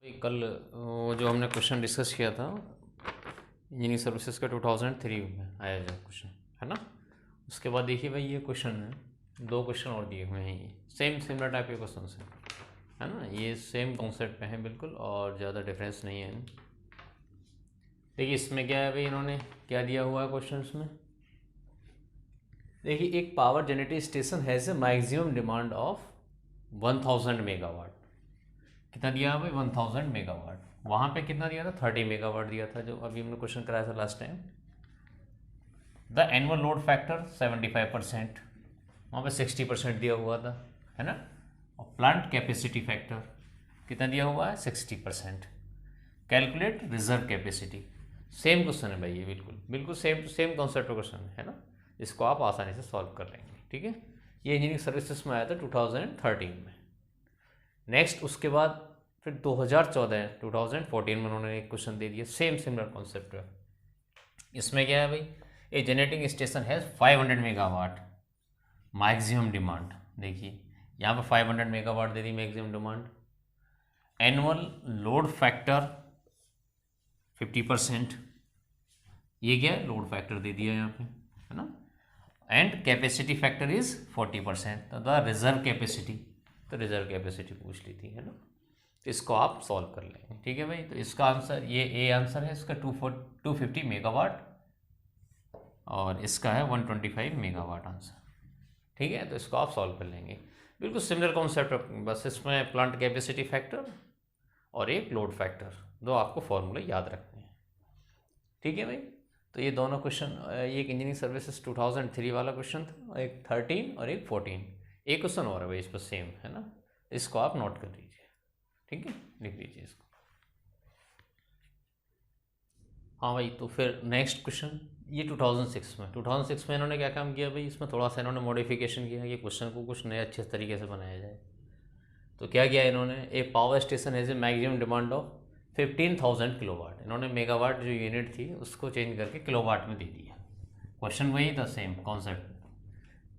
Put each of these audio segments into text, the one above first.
कल वो जो हमने क्वेश्चन डिस्कस किया था इंजीनियरिंग सर्विसेज का 2003 में आया जो क्वेश्चन है ना। उसके बाद देखिए भाई ये क्वेश्चन है, दो क्वेश्चन और दिए हुए हैं, ये सेम सिमिलर टाइप के क्वेश्चन है ना। ये सेम कॉन्सेप्ट पे हैं बिल्कुल और ज़्यादा डिफरेंस नहीं है। देखिए इसमें क्या है भाई, इन्होंने क्या दिया हुआ है क्वेश्चन में। देखिए एक power generating station has a maximum demand of 1000 megawatt. कितना दिया भाई 1000 मेगावाट। वहाँ पे कितना दिया था 30 मेगावाट दिया था जो अभी हमने क्वेश्चन कराया था last time. The annual load factor 75%, वहाँ पे 60% दिया हुआ था है ना। और प्लांट कैपेसिटी फैक्टर कितना दिया हुआ है 60%। Calculate reserve capacity. Same question है भाई, ये बिल्कुल बिल्कुल सेम सेम कॉन्सेप्ट का क्वेश्चन है ना। इसको आप आसानी से सॉल्व कर लेंगे, ठीक है। ये इंजीनियरिंग सर्विसेज में आया था 2013 में। नेक्स्ट उसके बाद फिर 2014 में उन्होंने एक क्वेश्चन दे दिया, सेम सिमिलर कॉन्सेप्ट है। इसमें क्या है भाई, ए जनरेटिंग स्टेशन है 500 मेगावाट मैक्सिमम डिमांड। देखिए यहाँ पे 500 megawatt they the maximum demand. Annual load factor 50%, ये क्या है लोड फैक्टर दे दिया यहाँ पे है ना। And capacity factor is 40%। तो द रिजर्व कैपेसिटी, तो रिजर्व कैपेसिटी पूछ ली थी है ना। तो इसको आप सॉल्व कर लेंगे, ठीक है भाई। तो इसका आंसर ये ए आंसर है इसका 250 मेगावाट और इसका है 125 मेगावाट आंसर, ठीक है। तो इसको आप सॉल्व कर लेंगे, बिल्कुल सिमिलर कॉन्सेप्ट, बस इसमें प्लांट कैपेसिटी फैक्टर और एक लोड फैक्टर, दो आपको फॉर्मूले याद रखने हैं, ठीक है भाई। तो ये दोनों क्वेश्चन, एक इंजीनियरिंग सर्विसेज 2003 वाला क्वेश्चन था, एक 13 और एक 14। एक क्वेश्चन और है भाई इस पर सेम है ना, इसको आप नोट कर लीजिए, ठीक है, लिख लीजिए इसको। हाँ भाई, तो फिर नेक्स्ट क्वेश्चन ये 2006 में इन्होंने क्या काम किया भाई, इसमें थोड़ा सा इन्होंने मॉडिफिकेशन किया कि क्वेश्चन को कुछ नए अच्छे तरीके से बनाया जाए। तो क्या किया इन्होंने, एक पावर स्टेशन है जो मैक्सिमम डिमांड ऑफ 15,000 किलोवाट, इन्होंने मेगावाट जो यूनिट थी उसको चेंज करके किलोवाट में दे दिया। क्वेश्चन वही था, सेम कॉन्सेप्ट,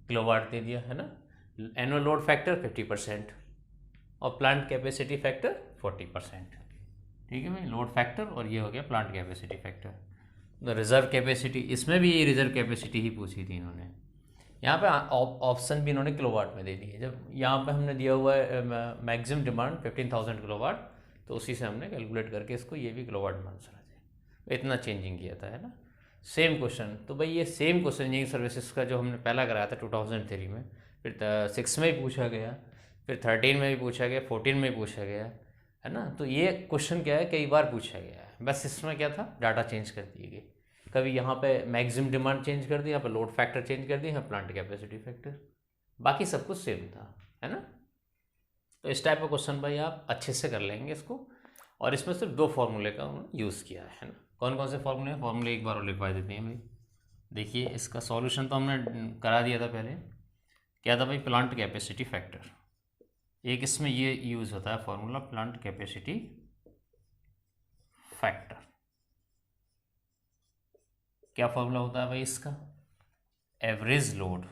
किलोवाट दे दिया है ना। एनुअल लोड फैक्टर 50% और प्लांट कैपेसिटी फैक्टर 40%, ठीक है भाई। लोड फैक्टर और ये हो गया plant capacity factor. The reserve capacity, इसमें भी ये रिजर्व कैपेसिटी ही पूछी थी इन्होंने। यहाँ पे ऑप्शन भी इन्होंने किलोवाट में दे दिए। जब यहाँ पे हमने दिया हुआ है मैक्सिमम डिमांड 15,000 किलोवाट, तो उसी से हमने कैलकुलेट करके इसको ये भी किलोवाट में आंसर आ जाए, इतना चेंजिंग किया था है ना। सेम क्वेश्चन, तो भाई ये सेम क्वेश्चन इंजीनियरिंग सर्विसेज का जो हमने पहला कराया था 2003 में, फिर 6 में भी पूछा गया, फिर 13 में भी पूछा गया, 14 में भी पूछा गया है ना। तो ये क्वेश्चन क्या है, कई बार पूछा गया है, बस इसमें क्या था डाटा चेंज कर दिए गए। कभी यहाँ पे मैक्सिमम डिमांड चेंज कर दी, यहाँ पे लोड फैक्टर चेंज कर दिया, यहाँ प्लांट कैपेसिटी फैक्टर, बाकी सब कुछ सेम था है ना। तो इस टाइप का क्वेश्चन भाई आप अच्छे से कर लेंगे इसको। और इसमें सिर्फ दो फार्मूले का उन्होंने यूज़ किया है ना। कौन कौन से फार्मूले एक बार और लिखवा देते हैं भाई। देखिए इसका सॉल्यूशन तो हमने करा दिया था पहले, क्या था भाई प्लांट कैपेसिटी फैक्टर। एक इसमें ये यूज़ होता है फार्मूला प्लांट कैपेसिटी फैक्टर। क्या फार्मूला होता है भाई इसका, average load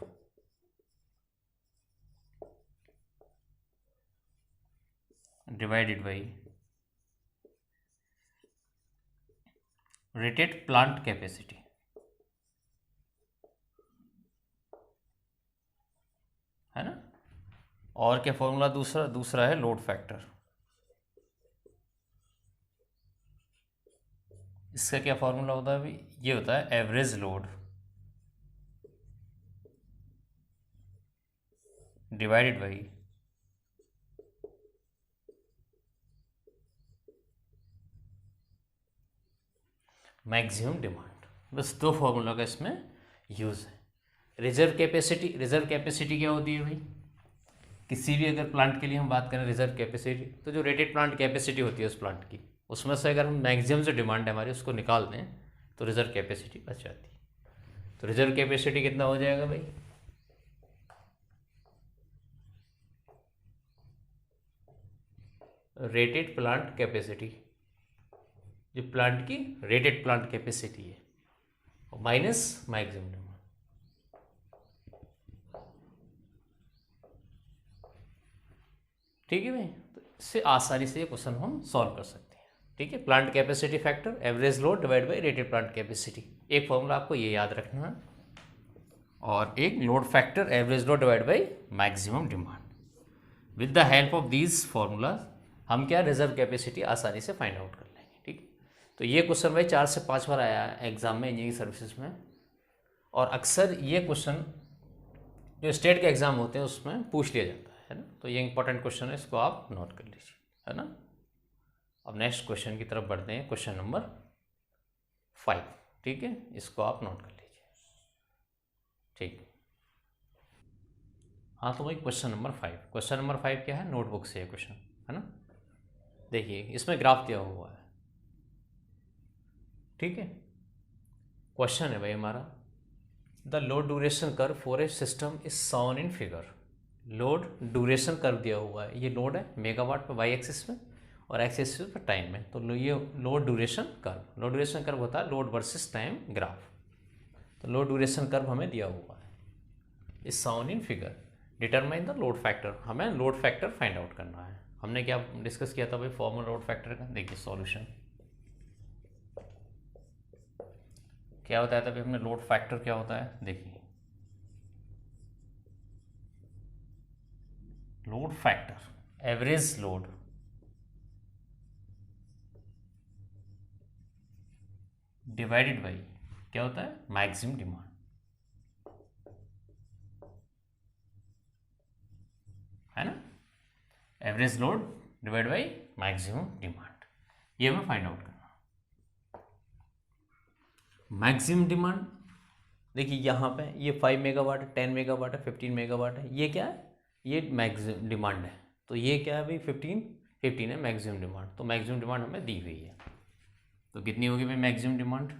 divided by rated plant capacity है ना। और क्या फॉर्मूला दूसरा है लोड फैक्टर। इसका क्या फॉर्मूला होता है भाई, ये होता है average load divided by maximum demand. बस दो फॉर्मूला का इसमें यूज़ है। रिजर्व कैपेसिटी क्या होती है भाई, किसी भी अगर प्लांट के लिए हम बात करें रिजर्व कैपेसिटी, तो जो रेटेड प्लांट कैपेसिटी होती है उस प्लांट की, उसमें से अगर हम मैक्सिमम जो डिमांड है हमारी उसको निकाल दें तो रिजर्व कैपेसिटी बच जाती है। तो रिजर्व कैपेसिटी कितना हो जाएगा भाई, रेटेड प्लांट कैपेसिटी, जो प्लांट की रेटेड प्लांट कैपेसिटी है, माइनस मैक्सिमम डिमांड, ठीक है भाई। तो से आसानी से ये क्वेश्चन हम सॉल्व कर सकते हैं। ठीक है, plant capacity factor average load divide by rated plant capacity, एक फॉर्मूला आपको ये याद रखना है, और एक load factor average load divide by maximum demand. With the help of these formula हम क्या रिजर्व कैपेसिटी आसानी से फाइंड आउट कर लेंगे। ठीक है, तो ये क्वेश्चन भाई 4 से 5 बार आया है एग्जाम में इंजीनियरिंग सर्विसेज में, और अक्सर ये क्वेश्चन जो स्टेट के एग्जाम होते हैं उसमें पूछ लिया जाता है ना। तो ये इंपॉर्टेंट क्वेश्चन है, इसको आप नोट कर लीजिए, है ना। अब नेक्स्ट क्वेश्चन की तरफ बढ़ते हैं, क्वेश्चन नंबर 5। ठीक है, इसको आप नोट कर लीजिए। ठीक, हाँ तो भाई क्वेश्चन नंबर 5, क्वेश्चन नंबर 5 क्या है, नोटबुक से है क्वेश्चन, है ना। देखिए इसमें ग्राफ दिया हुआ है। ठीक है, क्वेश्चन है भाई हमारा, the load duration curve for a system is shown in figure. Load duration curve दिया हुआ है, ये लोड है मेगावाट पे वाई एक्सिस में और एक्स एक्सिस पे टाइम में। तो ये लोड ड्यूरेशन कर्व होता है लोड वर्सेस टाइम ग्राफ। तो लोड ड्यूरेशन कर्व हमें दिया हुआ है, is shown in figure, determine the load factor, हमें लोड फैक्टर फाइंड आउट करना है। हमने क्या डिस्कस किया था भाई फॉर्मल लोड फैक्टर का, देखिए सॉल्यूशन क्या बताया था भाई हमने, लोड फैक्टर क्या होता है, देखिए load factor average load divided by क्या होता है, मैक्सिमम डिमांड, है ना। Average load divide by maximum demand, ये हमें फाइंड आउट करना। मैक्सिमम डिमांड देखिए यहाँ पे ये 5 मेगावाट है, 10 मेगावाट है, 15 मेगावाट है, ये क्या है, ये मैक्सिमम डिमांड है। तो ये क्या है भाई 15 है मैक्सिमम डिमांड। तो मैक्सिमम डिमांड हमें दी हुई है, तो कितनी होगी भाई मैक्सिमम डिमांड,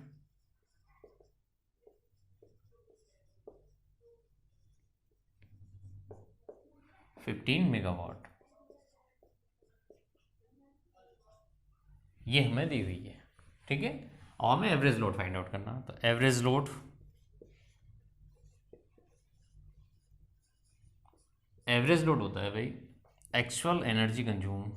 15 मेगावाट, ये हमें दी हुई है। ठीक है, और हमें एवरेज लोड फाइंड आउट करना। तो एवरेज लोड होता है भाई actual energy consume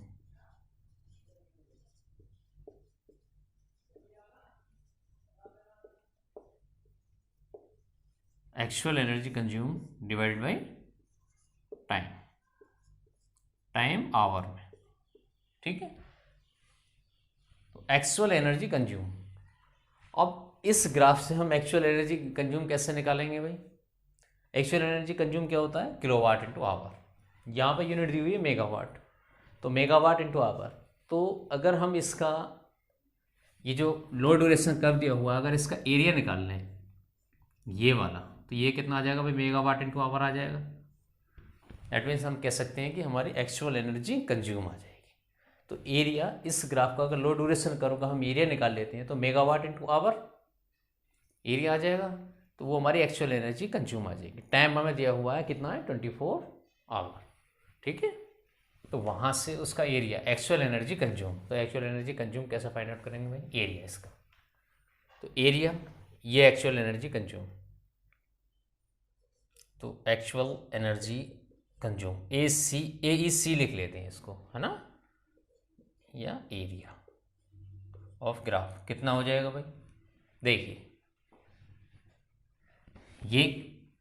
divided by time hour में। ठीक है, तो एक्चुअल एनर्जी कंज्यूम, अब इस ग्राफ से हम एक्चुअल एनर्जी कंज्यूम कैसे निकालेंगे भाई, एक्चुअल एनर्जी कंज्यूम क्या होता है, किलोवाट इंटू आवर, यहाँ पे यूनिट दी हुई है मेगावाट, तो मेगावाट इंटू आवर। तो अगर हम इसका ये जो लो ड्यूरेशन कर्व दिया हुआ, अगर इसका एरिया निकाल लें ये वाला, तो ये कितना आ जाएगा भाई मेगावाट इंटू आवर आ जाएगा। दैट मीन्स हम कह सकते हैं कि हमारी एक्चुअल एनर्जी कंज्यूम आ जाएगी। तो एरिया इस ग्राफ का अगर लो ड्यूरेशन कर्व का हम एरिया निकाल लेते हैं तो मेगावाट इंटू आवर एरिया आ जाएगा, तो वो हमारी एक्चुअल एनर्जी कंज्यूम आ जाएगी। टाइम हमें दिया हुआ है कितना है 24 आवर। ठीक है, तो वहाँ से उसका एरिया एक्चुअल एनर्जी कंज्यूम, तो एक्चुअल एनर्जी कंज्यूम कैसे फाइंड आउट करेंगे भाई, एरिया इसका, तो एरिया ये एक्चुअल एनर्जी कंज्यूम, तो एक्चुअल एनर्जी कंज्यूम AEC लिख लेते हैं इसको, है ना, या एरिया ऑफ ग्राफ कितना हो जाएगा भाई, देखिए ये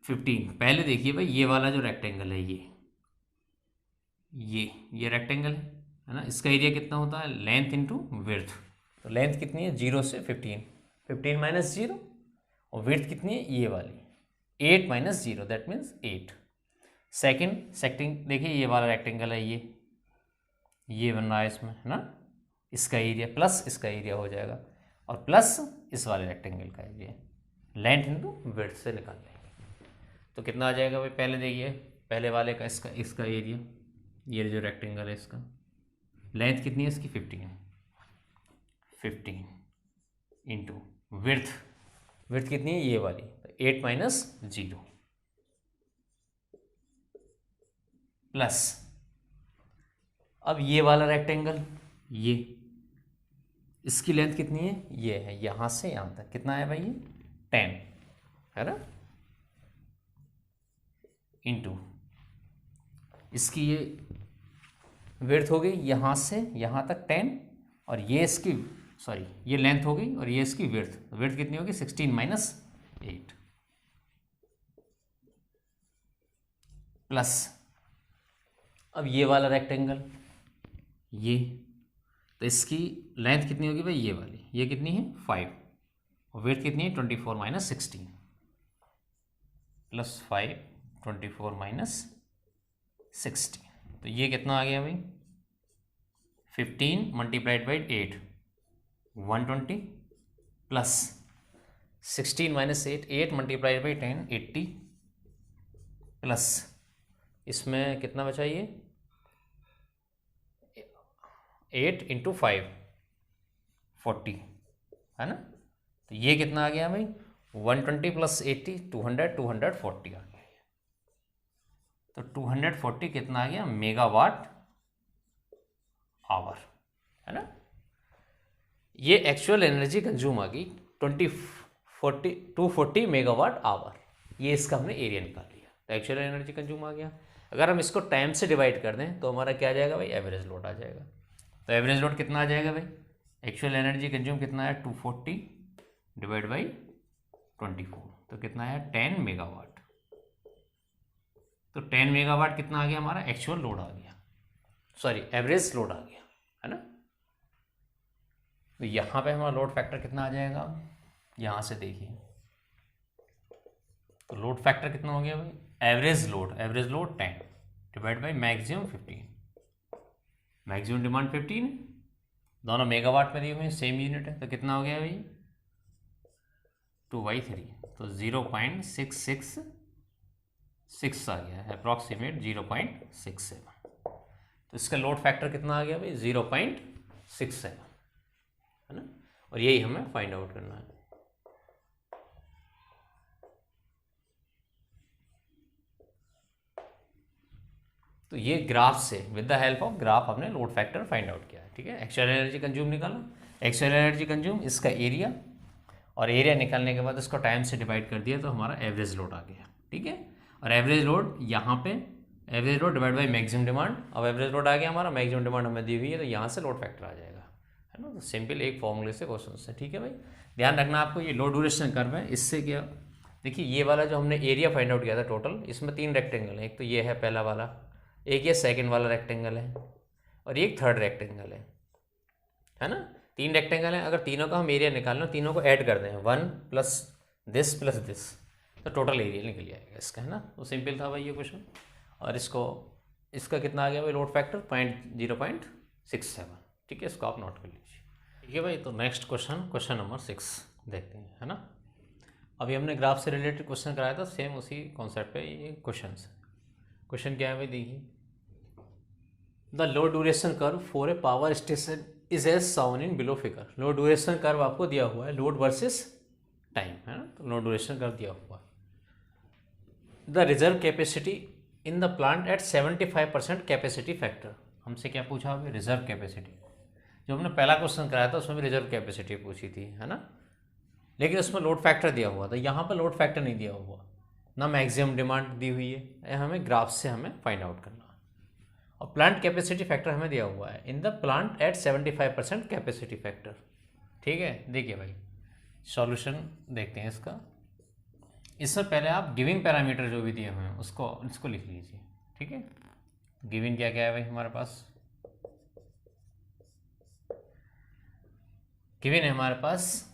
15, पहले देखिए भाई ये वाला जो रेक्टेंगल है ये रेक्टेंगल है ना, इसका एरिया कितना होता है लेंथ इंटू विड्थ। तो लेंथ कितनी है 0 से 15 माइनस 0, और विड्थ कितनी है ये वाली 8 माइनस 0 दैट मीन्स 8। सेकंड देखिए ये वाला रेक्टेंगल है, ये बन रहा है इसमें, है ना, इसका एरिया प्लस इसका एरिया हो जाएगा, और प्लस इस वाले रेक्टेंगल का एरिया, लेंथ इंटू विड्थ से निकाल लेंगे। तो कितना आ जाएगा भाई, पहले देखिए पहले वाले का इसका एरिया, ये जो रेक्टेंगल है इसका लेंथ कितनी है इसकी 15 इंटू विड्थ कितनी है ये वाली 8 माइनस 0 प्लस, अब ये वाला रेक्टेंगल ये इसकी लेंथ कितनी है, ये है यहाँ से यहाँ तक कितना है भाई ये 10 है ना, इंटू इसकी ये विड्थ हो गई यहाँ से यहाँ तक 10, और ये इसकी सॉरी ये लेंथ हो गई और ये इसकी विड्थ। तो विड्थ कितनी होगी 16 माइनस 8 प्लस अब ये वाला रेक्टेंगल ये, तो इसकी लेंथ कितनी होगी भाई, ये वाली, ये कितनी है 5, और विड्थ कितनी है 24 माइनस 16 प्लस 5 24 माइनस 16, तो ये कितना आ गया भाई 15 multiplied by 8 120 plus 16 minus 8 8 multiplied by 10 80 plus इसमें कितना बचा ये 8 इंटू 5 40 है ना। तो ये कितना आ गया भाई 120 प्लस 80 200 240 आ गया। तो 240 कितना आ गया मेगावाट आवर है ना। ये एक्चुअल एनर्जी कंज्यूम आ गई 240 मेगावाट आवर। ये इसका हमने एरिया निकाल लिया, तो एक्चुअल एनर्जी कंज्यूम आ गया। अगर हम इसको टाइम से डिवाइड कर दें तो हमारा क्या आ जाएगा भाई एवरेज लोड आ जाएगा। तो एवरेज लोड कितना आ जाएगा भाई, एक्चुअल एनर्जी कंज्यूम कितना है 240 डिवाइड बाई 24, तो कितना है 10 मेगावाट। तो 10 मेगावाट कितना आ गया हमारा एक्चुअल लोड आ गया, सॉरी एवरेज लोड आ गया है ना। तो यहाँ पे हमारा लोड फैक्टर कितना आ जाएगा, यहाँ से देखिए तो लोड फैक्टर कितना हो गया भाई average load 10 divide by maximum 15, maximum demand 15, दोनों मेगावाट में दिए हुए सेम यूनिट है। तो कितना हो गया भाई 2/3, तो 0.666 आ गया है अप्रॉक्सीमेट 0.67। तो इसका लोड फैक्टर कितना आ गया भाई 0.67 है ना, और यही हमें फाइंड आउट करना है। तो ये ग्राफ से with the help of graph हमने लोड फैक्टर फाइंड आउट किया है। ठीक है, एक्चुअल एनर्जी कंज्यूम निकाला, एक्चुअल एनर्जी कंज्यूम इसका एरिया, और एरिया निकालने के बाद इसको टाइम से डिवाइड कर दिया तो हमारा एवरेज लोड आ गया। ठीक है, और एवरेज लोड यहाँ पे average load divide by maximum demand, अब एवरेज लोड आ गया हमारा, मैक्सिमम डिमांड हमें दी हुई है तो यहाँ से लोड फैक्टर आ जाएगा है ना। तो सिंपल एक फॉर्मूले से क्वेश्चन से। ठीक है भाई, ध्यान रखना आपको ये लो ड्यूरेशन कर्व है। इससे क्या देखिए ये वाला जो हमने एरिया फाइंड आउट किया था टोटल, इसमें 3 रेक्टेंगल है, एक तो ये है पहला वाला, एक ये सेकंड वाला रेक्टेंगल है, और ये एक थर्ड रेक्टेंगल है ना। 3 रेक्टेंगल हैं, अगर तीनों का हम एरिया निकालना, तीनों को ऐड कर दें 1 प्लस दिस तो टोटल एरिया निकल जाएगा इसका है ना। तो सिंपल था भाई ये क्वेश्चन, और इसका कितना आ गया भाई लोड फैक्टर 0.67। ठीक है, इसको आप नोट कर लीजिए। ठीक है भाई, तो नेक्स्ट क्वेश्चन नंबर 6 देखते हैं है ना। अभी हमने ग्राफ से रिलेटेड क्वेश्चन कराया था, सेम उसी कॉन्सेप्ट पे ये क्वेश्चन क्या है भाई देखिए, the low duration curve for a power station is as shown in below figure. Low duration curve आपको दिया हुआ है, लोड वर्सेस टाइम है ना। तो लो ड्यूरेशन कर्व दिया हुआ है। The reserve capacity in the plant at 75% capacity factor. हमसे क्या पूछा अभी रिजर्व कैपेसिटी, जो हमने पहला क्वेश्चन कराया था उसमें भी रिजर्व कैपेसिटी पूछी थी है ना, लेकिन उसमें लोड फैक्टर दिया हुआ था। यहाँ पर लोड फैक्टर नहीं दिया हुआ, ना मैक्सिमम डिमांड दी हुई है, हमें ग्राफ से हमें फाइंड आउट करना है। और प्लांट कैपेसिटी फैक्टर हमें दिया हुआ है in the plant at 75% capacity factor. ठीक है, देखिए भाई सॉल्यूशन देखते हैं इसका। इससे पहले आप गिविंग पैरामीटर जो भी दिए हुए हैं इसको लिख लीजिए। ठीक है, गिविंग क्या क्या है भाई हमारे पास, गिविंग है हमारे पास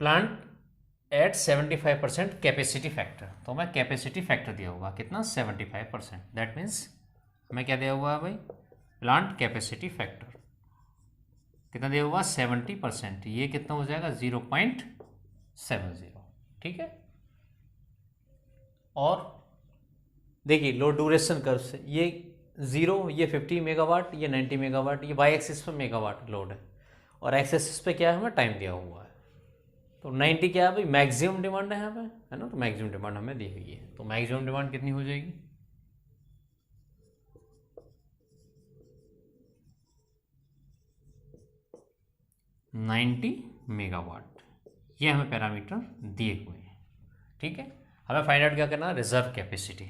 प्लांट एट 75% कैपेसिटी फैक्टर। तो हमें कैपेसिटी फैक्टर दिया होगा कितना 75%, दैट मीन्स हमें क्या दिया हुआ है भाई प्लांट कैपेसिटी फैक्टर कितना दिया हुआ 70%, ये कितना हो जाएगा 0.70। ठीक है, और देखिए लो ड्यूरेशन कर्व से ये 0, ये 50 मेगावाट, ये 90 मेगावाट, ये वाई एक्सिस पे मेगावाट लोड है, और एक्स एक्सिस पे क्या है हमें टाइम दिया हुआ है। तो 90 क्या है भाई मैक्सिमम डिमांड है यहाँ पे है ना, तो मैक्सिमम डिमांड हमें दी हुई है। तो मैक्सिमम डिमांड कितनी हो जाएगी 90 मेगावाट, ये हमें पैरामीटर दिए हुए हैं। ठीक है, हमें फाइंड आउट क्या करना है रिजर्व कैपेसिटी।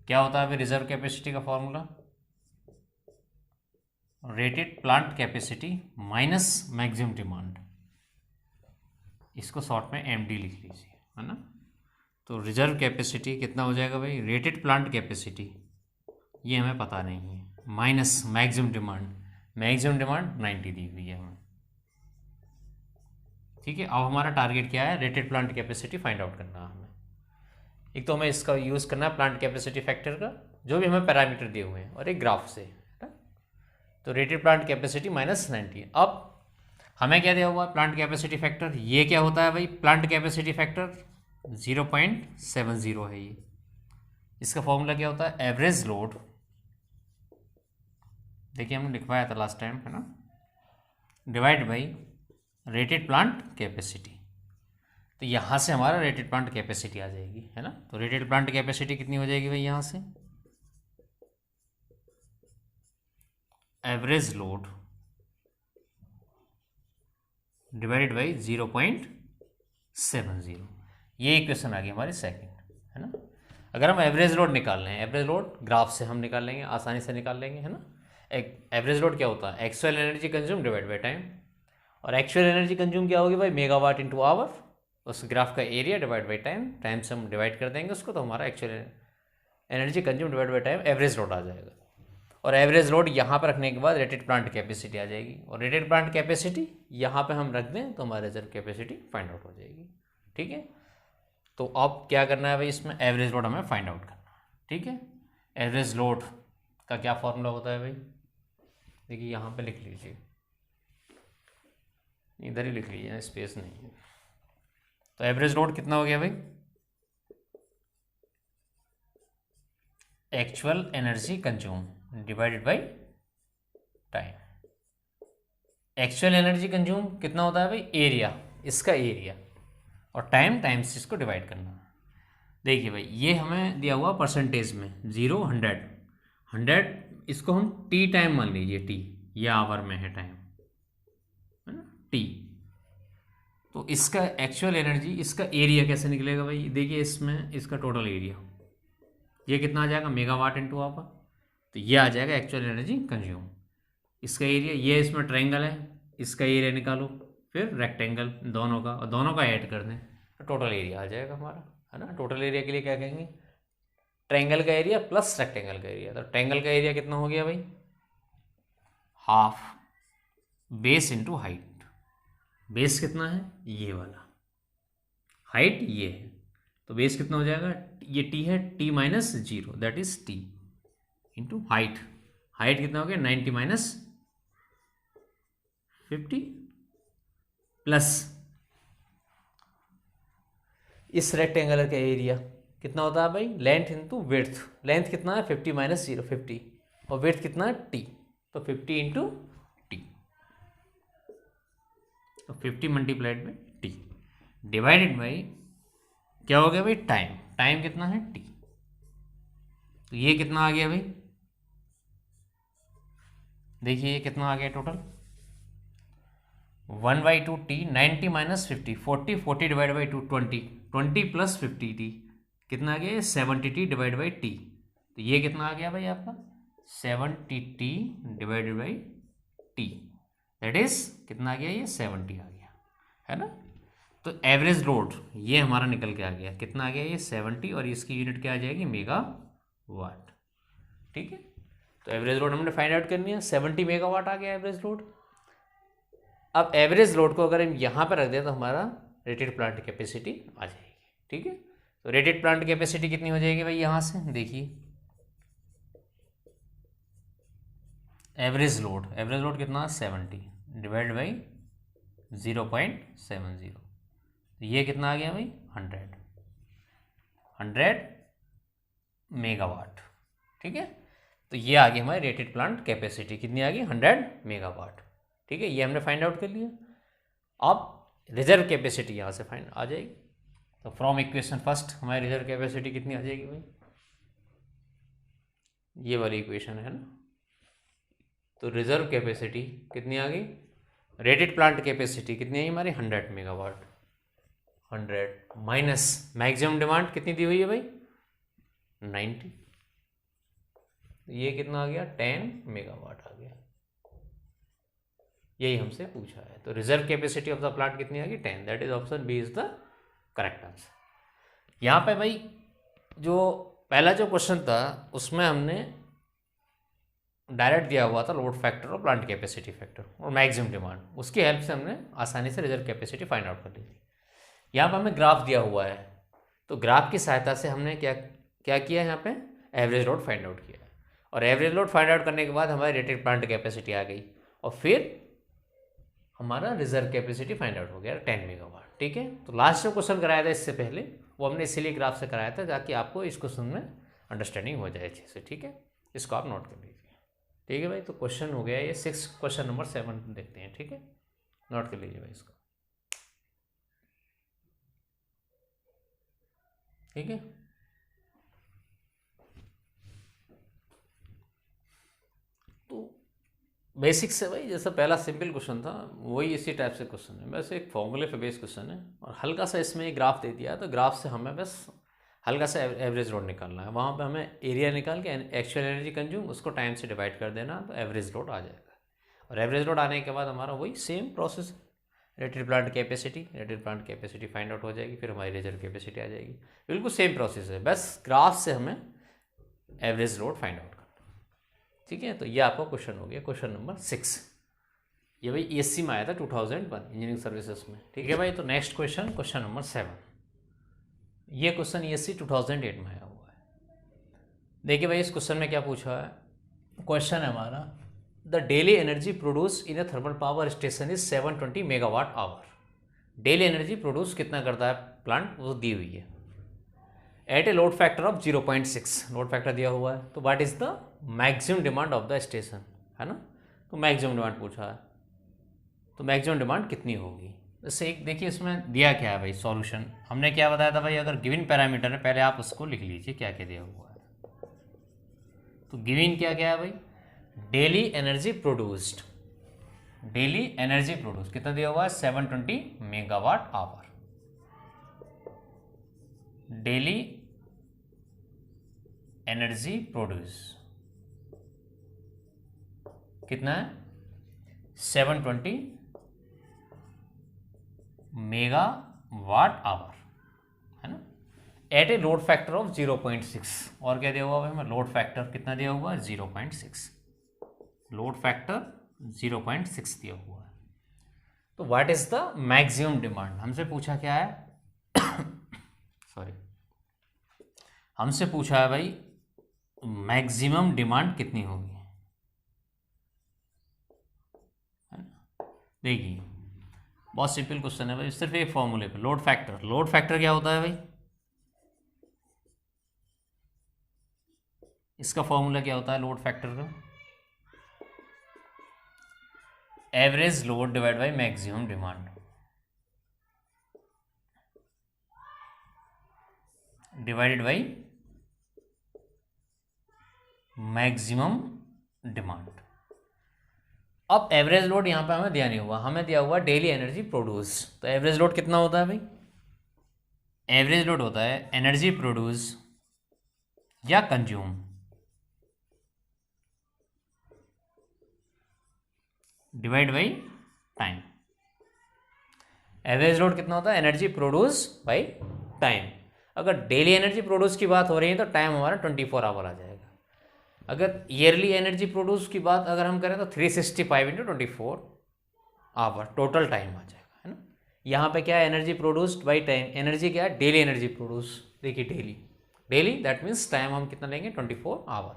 क्या होता है अभी रिजर्व कैपेसिटी का formula, rated plant capacity minus maximum demand, इसको शॉर्ट में एमडी लिख लीजिए, है ना। तो रिजर्व कैपेसिटी कितना हो जाएगा भाई, रेटेड प्लांट कैपेसिटी ये हमें पता नहीं है, minus maximum demand, maximum demand 90 दी हुई है हमें, ठीक है। अब हमारा टारगेट क्या है, rated plant capacity find out करना है हमें। एक तो हमें इसका यूज़ करना है प्लांट कैपेसिटी फैक्टर का, जो भी हमें पैरामीटर दिए हुए हैं, और एक ग्राफ से, है ना। तो रेटेड प्लांट कैपेसिटी माइनस 90। अब हमें क्या दिया हुआ है, प्लांट कैपेसिटी फैक्टर, ये क्या होता है भाई, प्लांट कैपेसिटी फैक्टर 0.70 है ये। इसका फॉर्मूला क्या होता है, एवरेज लोड, देखिए हमने लिखवाया था लास्ट टाइम, है ना, divide by rated plant capacity. तो यहाँ से हमारा रेटेड प्लांट कैपेसिटी आ जाएगी, है ना। तो रेटेड प्लांट कैपेसिटी कितनी हो जाएगी भाई, यहाँ से एवरेज लोड डिवाइडेड बाई 0.70, ये इक्वेशन आ गई हमारी सेकंड, है ना। अगर हम एवरेज लोड निकाल लें, एवरेज लोड ग्राफ से हम निकाल लेंगे, आसानी से निकाल लेंगे, है ना। एक एवरेज लोड क्या होता है, actual energy consume divide by time, और एक्चुअल एनर्जी कंज्यूम क्या होगी भाई, मेगावाट इंटू आवर, उस ग्राफ का area divide by time, time से हम डिवाइड कर देंगे उसको, तो हमारा actual energy consume divide by time average load आ जाएगा। और एवरेज लोड यहाँ पर रखने के बाद रेटेड प्लांट कैपेसिटी आ जाएगी, और रेटेड प्लांट कैपेसिटी यहाँ पे हम रख दें तो हमारा रिजर्व कैपेसिटी फाइंड आउट हो जाएगी, ठीक है। तो अब क्या करना है भाई, इसमें एवरेज लोड हमें फाइंड आउट करना है, ठीक है। एवरेज लोड का क्या फॉर्मूला होता है भाई, देखिए यहाँ पे लिख लीजिए, इधर ही लिख लीजिए, स्पेस नहीं है। तो एवरेज लोड कितना हो गया भाई, actual energy consume divided by time. Actual energy consume कितना होता है भाई, एरिया, इसका एरिया, और टाइम से इसको डिवाइड करना। देखिए भाई ये हमें दिया हुआ परसेंटेज में 0 100, इसको हम टी टाइम मान लीजिए, टी ये आवर में है टाइम, है ना, टी। तो इसका एक्चुअल एनर्जी, इसका एरिया कैसे निकलेगा भाई, देखिए इसमें इसका टोटल एरिया, ये कितना आ जाएगा, मेगावाट इंटू आवर, तो ये आ जाएगा एक्चुअल एनर्जी कंज्यूम। इसका एरिया, ये इसमें ट्रायंगल है, इसका एरिया निकालो, फिर रेक्टेंगल दोनों का, और दोनों का ऐड कर दें तो टोटल एरिया आ जाएगा हमारा, है ना। टोटल एरिया के लिए क्या कहेंगे, ट्रायंगल का एरिया प्लस रेक्टेंगल का एरिया। तो ट्रायंगल का एरिया कितना हो गया भाई, half base into height, base कितना है ये वाला, हाइट ये है, तो बेस कितना हो जाएगा, ये टी है, T minus 0 that is T into height, height कितना हो गया 90 माइनस 50 प्लस इस रेक्टेंगुलर का एरिया कितना होता है भाई, लेंथ इंटू विड्थ, लेंथ कितना है 50 माइनस 0 50, और विड्थ कितना है टी, तो 50 इंटू टी, तो 50 multiplied by T divided by क्या हो गया भाई, टाइम, टाइम कितना है टी, तो ये कितना आ गया भाई, देखिए ये कितना आ गया total 1/2 T, 90 minus 50 40, 40 divide by 2 20, 20 plus 50 T कितना आ गया, 70 टी डिवाइड बाई टी, तो ये कितना आ गया भाई आपका 70 T divided by T, that is कितना आ गया, ये 70 आ गया, है ना। तो एवरेज लोड ये हमारा निकल के आ गया, कितना आ गया ये 70, और इसकी यूनिट क्या आ जाएगी, मेगावाट, ठीक है। तो एवरेज लोड हमने फाइंड आउट करनी है, 70 मेगावाट आ गया एवरेज लोड। अब एवरेज लोड को अगर हम यहाँ पर रख दें तो हमारा रेटेड प्लांट कैपेसिटी आ जाएगी, ठीक है। तो रेटेड प्लांट कैपेसिटी कितनी हो जाएगी भाई, यहाँ से देखिए एवरेज लोड कितना 70 डिवाइड बाई 0.70, तो ये कितना आ गया भाई 100 मेगावाट, ठीक है। तो ये आ गई हमारी रेटेड प्लांट कैपेसिटी, कितनी आ गई 100 मेगावाट, ठीक है। ये हमने फाइंड आउट कर लिया। अब रिजर्व कैपेसिटी यहाँ से फाइंड आ जाएगी, तो फ्रॉम इक्वेशन फर्स्ट हमारी रिजर्व कैपेसिटी कितनी आ जाएगी भाई, ये वाली इक्वेशन है ना। तो रिजर्व कैपेसिटी कितनी आ गई, रेटेड प्लांट कैपेसिटी कितनी आई हमारी 100 मेगावाट, 100 माइनस मैक्सिमम डिमांड कितनी दी हुई है भाई 90, ये कितना आ गया 10 मेगावाट आ गया, यही हमसे पूछा है। तो reserve capacity of the plant कितनी आएगी 10, that is option B is the correct answer. यहाँ पे भाई जो पहला जो क्वेश्चन था उसमें हमने डायरेक्ट दिया हुआ था लोड फैक्टर और प्लांट कैपेसिटी फैक्टर और मैक्सिमम डिमांड, उसकी हेल्प से हमने आसानी से रिजर्व कैपेसिटी फाइंड आउट कर ली थी। यहाँ पर हमें ग्राफ दिया हुआ है, तो ग्राफ की सहायता से हमने क्या क्या किया, यहाँ पे एवरेज लोड फाइंड आउट किया और एवरेज लोड फाइंड आउट करने के बाद हमारी रेटेड प्लांट कैपेसिटी आ गई और फिर हमारा रिजर्व कैपेसिटी फाइंड आउट हो गया 10 मेगावाट। ठीक है, तो लास्ट जो क्वेश्चन कराया था इससे पहले वो हमने इसीलिए ग्राफ से कराया था ताकि आपको इस क्वेश्चन में अंडरस्टैंडिंग हो जाए अच्छे से। ठीक है, इसको आप नोट कर लीजिए। ठीक है भाई, तो क्वेश्चन हो गया ये 6, क्वेश्चन नंबर 7 देखते हैं। ठीक है, नोट कर लीजिए भाई इसको। ठीक है, तो बेसिक से भाई जैसा पहला सिंपल क्वेश्चन था वही इसी टाइप से क्वेश्चन है, बस एक फॉर्मूले पे बेस्ड क्वेश्चन है और हल्का सा इसमें एक ग्राफ दे दिया है, तो ग्राफ से हमें बस हल्का सा एवरेज लोड निकालना है। वहाँ पे हमें एरिया निकाल के एक्चुअल एनर्जी कंज्यूम उसको टाइम से डिवाइड कर देना, तो एवरेज लोड आ जाएगा। और एवरेज लोड आने के बाद हमारा वही same process, rated plant capacity find out हो जाएगी, फिर हमारी रिजर्व कैपेसिटी आ जाएगी। बिल्कुल सेम प्रोसेस है, बस ग्राफ से हमें एवरेज लोड फाइंड आउट करना। ठीक है, तो ये आपका क्वेश्चन हो गया, क्वेश्चन नंबर 6। ये भाई ESC में आया था 2001 इंजीनियरिंग सर्विसेज में। ठीक है भाई, तो नेक्स्ट क्वेश्चन, क्वेश्चन नंबर 7। ये क्वेश्चन ESC 2008 में आया हुआ है। देखिए भाई इस क्वेश्चन में क्या पूछा है, क्वेश्चन है हमारा the daily energy produce in a thermal power station is 720 megawatt hour. Daily energy produce कितना करता है प्लांट, वो दी हुई है at a load factor of 0.6, load factor दिया हुआ है। तो what is the maximum demand of the station, है ना, तो मैक्सिमम डिमांड पूछा है, तो मैक्सिमम डिमांड कितनी होगी। जैसे एक देखिए इसमें दिया क्या है भाई, सॉल्यूशन हमने क्या बताया था भाई, अगर गिवन पैरामीटर है पहले आप उसको लिख लीजिए क्या क्या दिया हुआ है। तो गिवन क्या क्या है भाई, daily energy produced, daily energy produce कितना दिया हुआ है 720 megawatt hour. Daily energy produce कितना है 720 मेगावाट आवर, है ना, at a load factor of 0.6। और क्या दिया हुआ है हमें, लोड फैक्टर कितना दिया हुआ है 0.6, लोड फैक्टर 0.6 दिया हुआ है। तो what is the maximum demand, हमसे पूछा क्या है सॉरी, हमसे पूछा है भाई मैक्सिमम डिमांड कितनी होगी। देखिए बहुत सिंपल क्वेश्चन है भाई, सिर्फ एक फॉर्मूले पे, लोड फैक्टर क्या होता है भाई, इसका फॉर्मूला क्या होता है लोड फैक्टर का, average load divide by maximum demand, divided by maximum demand. अब एवरेज लोड यहाँ पे हमें दिया नहीं हुआ, हमें दिया हुआ डेली एनर्जी प्रोड्यूस। तो एवरेज लोड कितना होता है भाई, एवरेज लोड होता है एनर्जी प्रोड्यूस या consume divide by time. Average load कितना होता है, एनर्जी प्रोड्यूस बाई टाइम। अगर डेली एनर्जी प्रोड्यूस की बात हो रही है तो टाइम हमारा 24 आवर आ जाएगा। अगर ईयरली एनर्जी प्रोड्यूस की बात अगर हम करें तो 365 इंटू 24 आवर टोटल टाइम आ जाएगा, है ना। यहाँ पे क्या है, energy produced by time, energy क्या है, डेली एनर्जी प्रोड्यूस। देखिए डेली दैट मीन्स टाइम हम कितना लेंगे 24 आवर।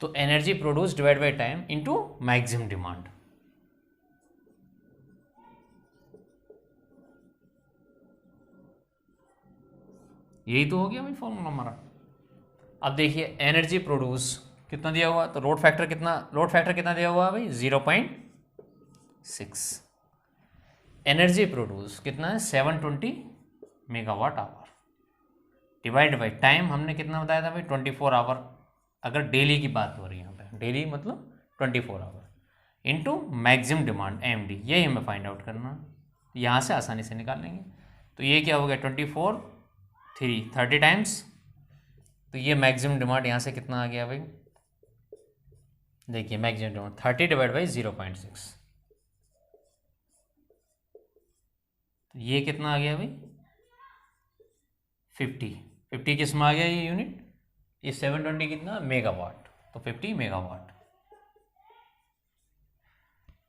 तो energy produce divide by time into maximum demand. यही तो हो गया भाई फॉर्मूला हमारा। अब देखिए एनर्जी प्रोड्यूस कितना दिया हुआ, तो लोड फैक्टर कितना दिया हुआ है भाई 0.6। एनर्जी प्रोड्यूस कितना है 720 megawatt hour divide by time हमने कितना बताया था भाई 24 आवर। अगर डेली की बात हो रही है यहाँ पे, डेली मतलब 24 our into maximum demand MD, यही हमें फाइंड आउट करना, यहाँ से आसानी से निकाल लेंगे। तो ये क्या हो गया 24 30 टाइम्स, तो ये मैक्सिमम डिमांड यहाँ से कितना आ गया भाई, देखिए मैक्सिमम डिमांड 30 डिवाइड बाई 0.6, तो ये कितना आ गया भाई 50 किस में आ गया ये यूनिट, ये 720 कितना मेगावाट, तो 50 मेगावाट,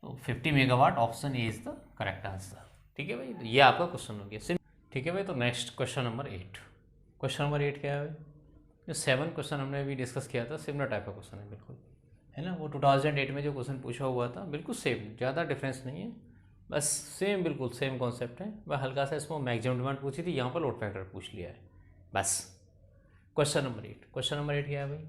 तो 50 megawatt option A is the correct answer. ठीक है भाई, तो ये आपका क्वेश्चन हो गया। ठीक है भाई, तो next question number 8। Question number 8 क्या है भाई, जो 7 क्वेश्चन हमने अभी डिस्कस किया था सिमिलर टाइप का क्वेश्चन है बिल्कुल, है ना। वो 2008 में जो क्वेश्चन पूछा हुआ था बिल्कुल सेम, ज़्यादा डिफरेंस नहीं है, बस सेम बिल्कुल सेम कॉन्सेप्ट है। वह हल्का सा इसमें मैक्सिमम डिमांड पूछी थी, यहाँ पर लोड फैक्टर पूछ लिया है बस। क्वेश्चन नंबर 8, क्वेश्चन नंबर 8 क्या है भाई,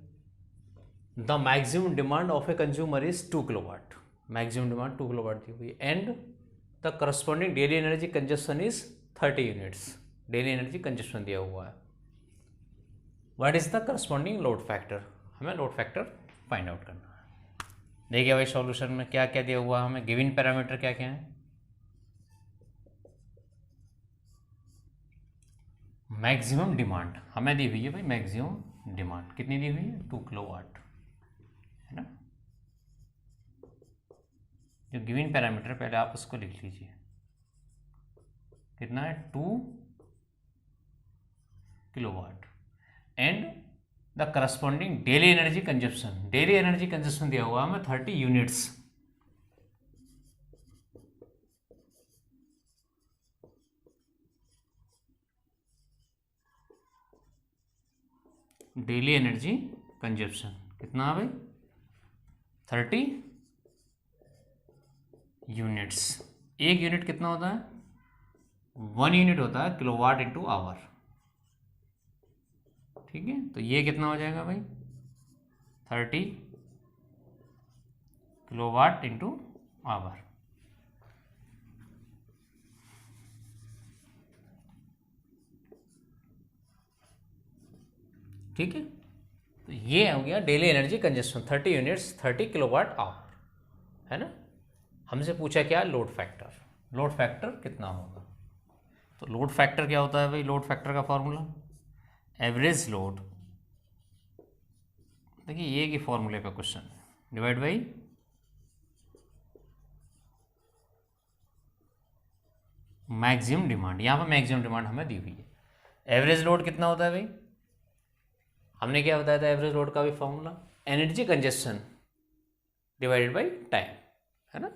the maximum demand of a consumer is 2 kilowatt, maximum demand 2 kilowatt दी हुई, and the corresponding daily energy consumption is 30 units, daily energy consumption दिया हुआ है। What is the corresponding load factor, हमें load factor find out करना है। देखिए भाई सॉल्यूशन में क्या क्या दिया हुआ है हमें, गिवन पैरामीटर क्या क्या है, मैक्सिमम डिमांड हमें दी हुई है भाई, मैक्सिमम डिमांड कितनी दी हुई है 2 किलोवाट, है ना। जो गिवन पैरामीटर पहले आप उसको लिख लीजिए, कितना है 2 kilowatt, and the corresponding daily energy consumption, daily energy consumption दिया हुआ हमें 30 यूनिट्स, डेली एनर्जी कंजप्शन कितना है भाई 30 यूनिट्स। एक यूनिट कितना होता है, 1 यूनिट होता है किलोवाट इंटू आवर। ठीक है, तो ये कितना हो जाएगा भाई 30 किलोवाट इंटू आवर। ठीक है, तो ये हो गया daily energy consumption 30 units 30 kilowatt hour, है ना। हमसे पूछा क्या लोड फैक्टर, लोड फैक्टर कितना होगा, तो लोड फैक्टर क्या होता है भाई, लोड फैक्टर का फॉर्मूला एवरेज लोड, देखिए ये की फॉर्मूले पे question divide by maximum demand, यहाँ पर मैक्सिमम डिमांड हमें दी हुई है। एवरेज लोड कितना होता है भाई, हमने क्या बताया था एवरेज लोड का भी formula energy consumption divided by time, है ना।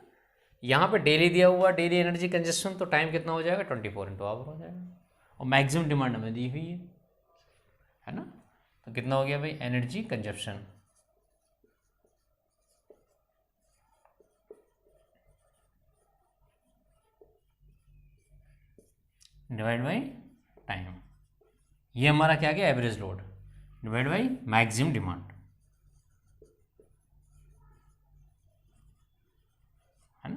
यहाँ पे डेली दिया हुआ डेली एनर्जी कंजप्शन, तो टाइम कितना हो जाएगा 24 इंटू आवर हो जाएगा, और मैक्सिमम डिमांड हमें दी हुई है ना। तो कितना हो गया भाई energy consumption divide by time, ये हमारा क्या गया average load divide by maximum demand, है ना।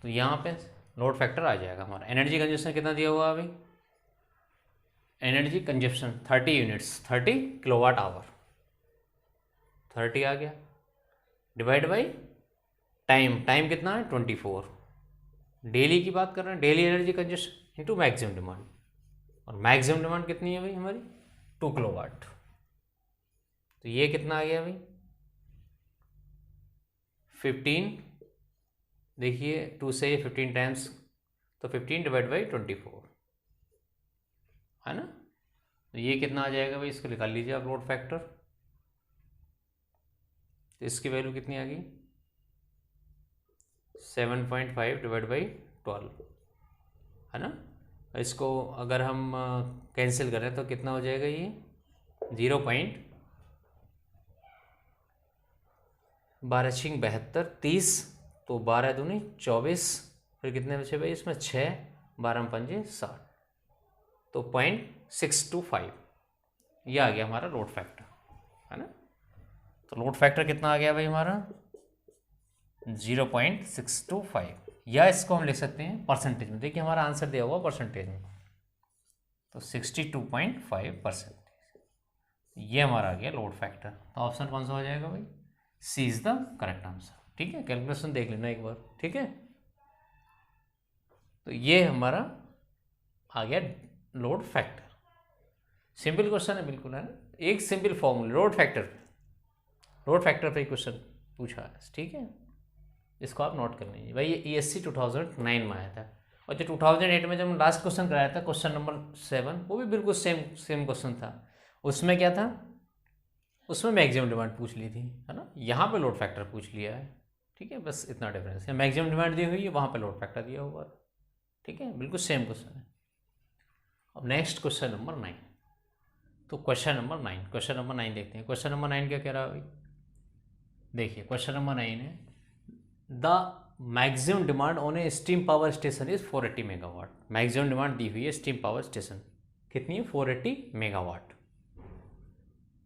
तो यहाँ पे लोड फैक्टर आ जाएगा हमारा। एनर्जी कंजप्शन कितना दिया हुआ है भाई, energy consumption 30 units 30 kilowatt hour, 30 आ गया डिवाइड बाई टाइम, टाइम कितना है 24, डेली की बात कर रहे हैं, daily energy consumption into maximum demand, और मैक्सिमम डिमांड कितनी है भाई हमारी 2 किलोवाट, तो ये कितना आ गया भाई 15, देखिए 2 से 15 टाइम्स, तो 15 डिवाइड बाई 24, है ना। तो ये कितना आ जाएगा भाई, इसको निकाल लीजिए आप लोड फैक्टर, तो इसकी वैल्यू कितनी आ गई 7.5 डिवाइड बाई 12, है ना। इसको अगर हम कैंसिल करें तो कितना हो जाएगा ये 0.12 30, तो 12 दूनी 24, फिर कितने बचे भाई इसमें 6, 12 पंजे 60, तो 0.625 ये आ गया हमारा लोड फैक्टर, है ना। तो लोड फैक्टर कितना आ गया भाई हमारा 0.625, या इसको हम लिख सकते हैं परसेंटेज में, देखिए हमारा आंसर दिया हुआ परसेंटेज में, तो 62.5%, ये हमारा आ गया लोड फैक्टर। तो ऑप्शन कौन सा हो जाएगा भाई, सी इज द करेक्ट आंसर। ठीक है, कैलकुलेशन देख लेना एक बार, ठीक है। तो ये हमारा आ गया लोड फैक्टर, सिंपल क्वेश्चन है बिल्कुल, है ना। एक सिंपल फॉर्मूला लोड फैक्टर पे क्वेश्चन पूछा है, ठीक है। इसको आप नोट कर लीजिए भाई, ये ESC 2009 में आया था, और और जो 2008 में जब हम लास्ट क्वेश्चन कराया था क्वेश्चन नंबर 7, वो भी बिल्कुल सेम क्वेश्चन था। उसमें क्या था, उसमें मैक्सिमम डिमांड पूछ ली थी, है ना। यहाँ पे लोड फैक्टर पूछ लिया है, ठीक है, बस इतना डिफरेंस है। मैक्सिमम डिमांड दी हुई है, वहाँ पे लोड फैक्टर दिया हुआ है, ठीक है, बिल्कुल सेम क्वेश्चन है। अब नेक्स्ट क्वेश्चन नंबर 9। तो क्वेश्चन नंबर 9 देखते हैं। क्वेश्चन नंबर 9 क्या कह रहा है भाई, देखिए क्वेश्चन नंबर 9 है the maximum demand on a steam power station is 480 megawatt. Maximum demand दी हुई है स्टीम पावर स्टेशन, कितनी है, 480 megawatt.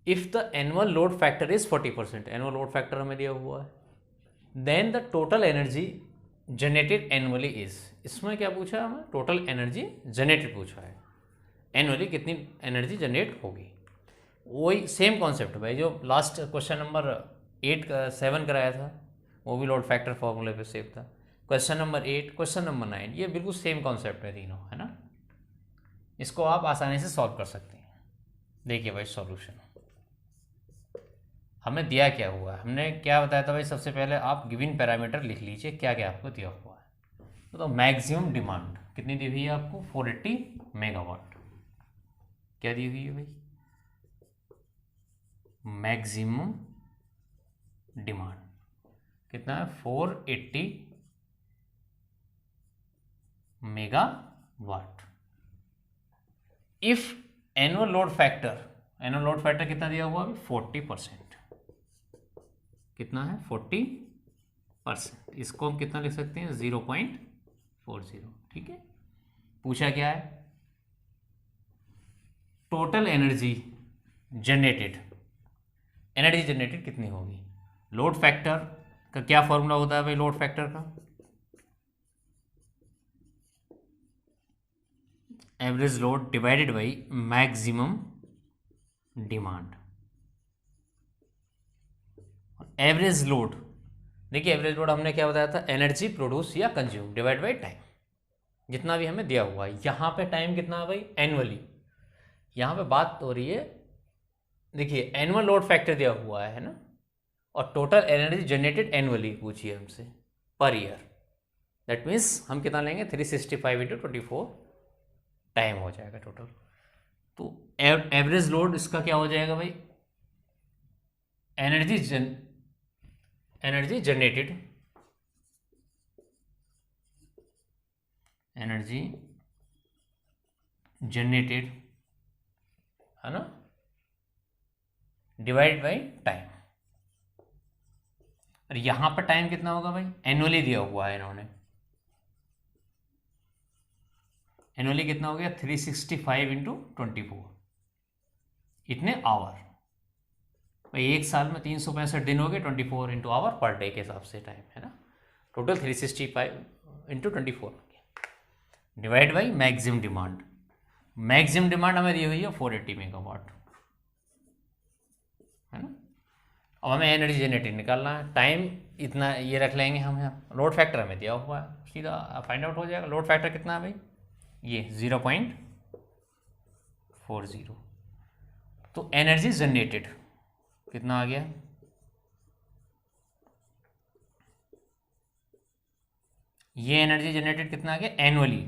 If the annual load factor is 40%, annual load factor हमें दिया हुआ है, then the total energy generated annually is. इसमें क्या पूछा है हमें, टोटल एनर्जी जनरेटेड पूछा है, एनुअली कितनी एनर्जी जनरेट होगी। वही सेम कॉन्सेप्ट भाई जो लास्ट क्वेश्चन नंबर 7 कराया था, वो भी लोड फैक्टर फॉर्मूले पे सेव था। क्वेश्चन नंबर 8, क्वेश्चन नंबर 9, ये बिल्कुल सेम कॉन्सेप्ट है तीनों, है ना। इसको आप आसानी से सॉल्व कर सकते हैं। देखिए भाई सॉल्यूशन हमें दिया क्या हुआ है, हमने क्या बताया था भाई, सबसे पहले आप गिवन पैरामीटर लिख लीजिए क्या क्या आपको दिया हुआ है। तो मैक्सिमम डिमांड कितनी दी हुई है आपको, 480 मेगावाट। क्या दी हुई है भाई, मैक्सिमम डिमांड कितना है, 480 megawatt. If annual load factor कितना दिया हुआ है, 40%। कितना है, 40%। इसको हम कितना लिख सकते हैं, 0.40, ठीक है। पूछा क्या है, टोटल एनर्जी जनरेटेड कितनी होगी। लोड फैक्टर का क्या फॉर्मूला होता है भाई, लोड फैक्टर का average load divided by maximum demand. Average load, देखिए एवरेज लोड हमने क्या बताया था, एनर्जी प्रोड्यूस या कंज्यूम डिवाइड बाई टाइम, जितना भी हमें दिया हुआ है। यहाँ पे टाइम कितना है भाई, एनुअली। यहाँ पे बात हो रही है, देखिए एनुअल लोड फैक्टर दिया हुआ है ना, और टोटल एनर्जी जनरेटेड एनुअली पूछिए हमसे पर ईयर। दैट मीन्स हम कितना लेंगे, 365 इंटू 24 टाइम हो जाएगा टोटल। तो एवरेज लोड इसका क्या हो जाएगा भाई, एनर्जी जनरेटेड है ना, डिवाइड बाई टाइम। और यहां पर टाइम कितना होगा भाई, एनुअली दिया हुआ है इन्होंने, एनुअली कितना हो गया, 365 इंटू 24, इतने आवर। भाई एक साल में 365 दिन हो गए, 24 इंटू आवर पर डे के हिसाब से टाइम है ना, total 365 into 24 divide by maximum demand. Maximum demand हमें दी हुई है 480 मेगावाट, है ना। अब हमें एनर्जी जनरेटेड निकालना है, टाइम इतना ये रख लेंगे हम यहाँ, लोड फैक्टर हमें दिया हुआ है, सीधा फाइंड आउट हो जाएगा। लोड फैक्टर कितना है भाई, ये 0.40। तो एनर्जी जनरेटेड कितना आ गया, ये एनर्जी जनरेटेड कितना आ गया एनुअली,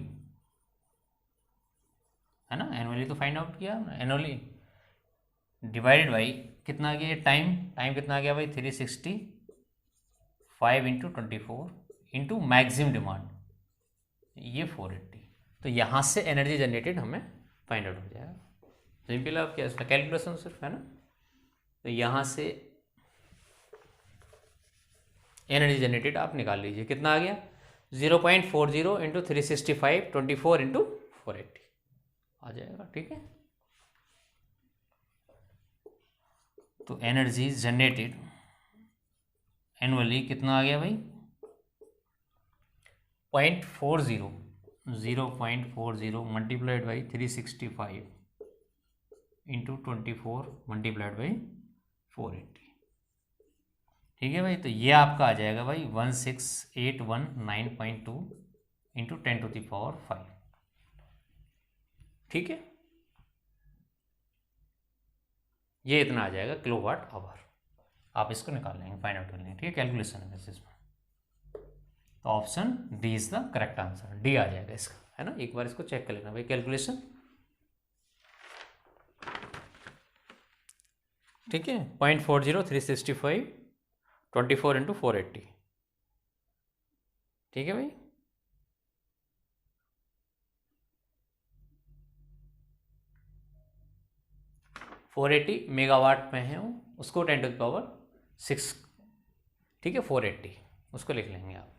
है ना, एनुअली तो फाइंड आउट किया एनुअली, डिवाइडेड बाई कितना आ गया टाइम कितना आ गया भाई, 365 इंटू 24 इंटू मैक्सिमम डिमांड, ये 480। तो यहाँ से एनर्जी जनरेटेड हमें फाइंड आउट हो जाएगा। सिंपल आप क्या इसका कैलकुलेशन सिर्फ, है ना। तो यहाँ से एनर्जी जनरेटेड आप निकाल लीजिए, कितना आ गया, 0.40 इंटू 365 24 इंटू 480 आ जाएगा, ठीक है। तो एनर्जी जनरेटेड एनुअली कितना आ गया भाई, 0.40 multiplied by 365 into 24 multiplied by 480, ठीक है भाई। तो ये आपका आ जाएगा भाई 16819.2 इंटू 10⁵, ठीक है। ये इतना आ जाएगा किलोवाट आवर। आप इसको निकाल लेंगे, फाइंड आउट कर लेंगे, ठीक है, कैलकुलेशन है वैसे इसमें। तो option D is the correct answer, D आ जाएगा इसका, है ना। एक बार इसको चेक कर लेना भाई कैलकुलेशन, ठीक है। 0.40 365 24 इंटू 480, ठीक है भाई। फोर 480 मेगावाट में है वो, उसको 10⁻6, ठीक है, 480 उसको लिख लेंगे आप,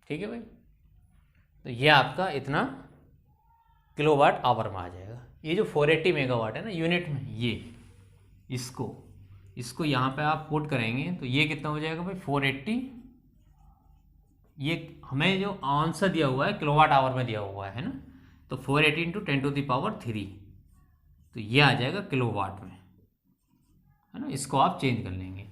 ठीक है भाई। तो ये आपका इतना किलोवाट आवर में आ जाएगा। ये जो 480 मेगावाट है ना यूनिट में, ये इसको यहाँ पे आप पुट करेंगे तो ये कितना हो जाएगा भाई 480, ये हमें जो आंसर दिया हुआ है किलोवाट आवर में दिया हुआ है ना, तो 480 इंटू 10⁻3, तो ये आ जाएगा किलोवाट में, है ना। इसको आप चेंज कर लेंगे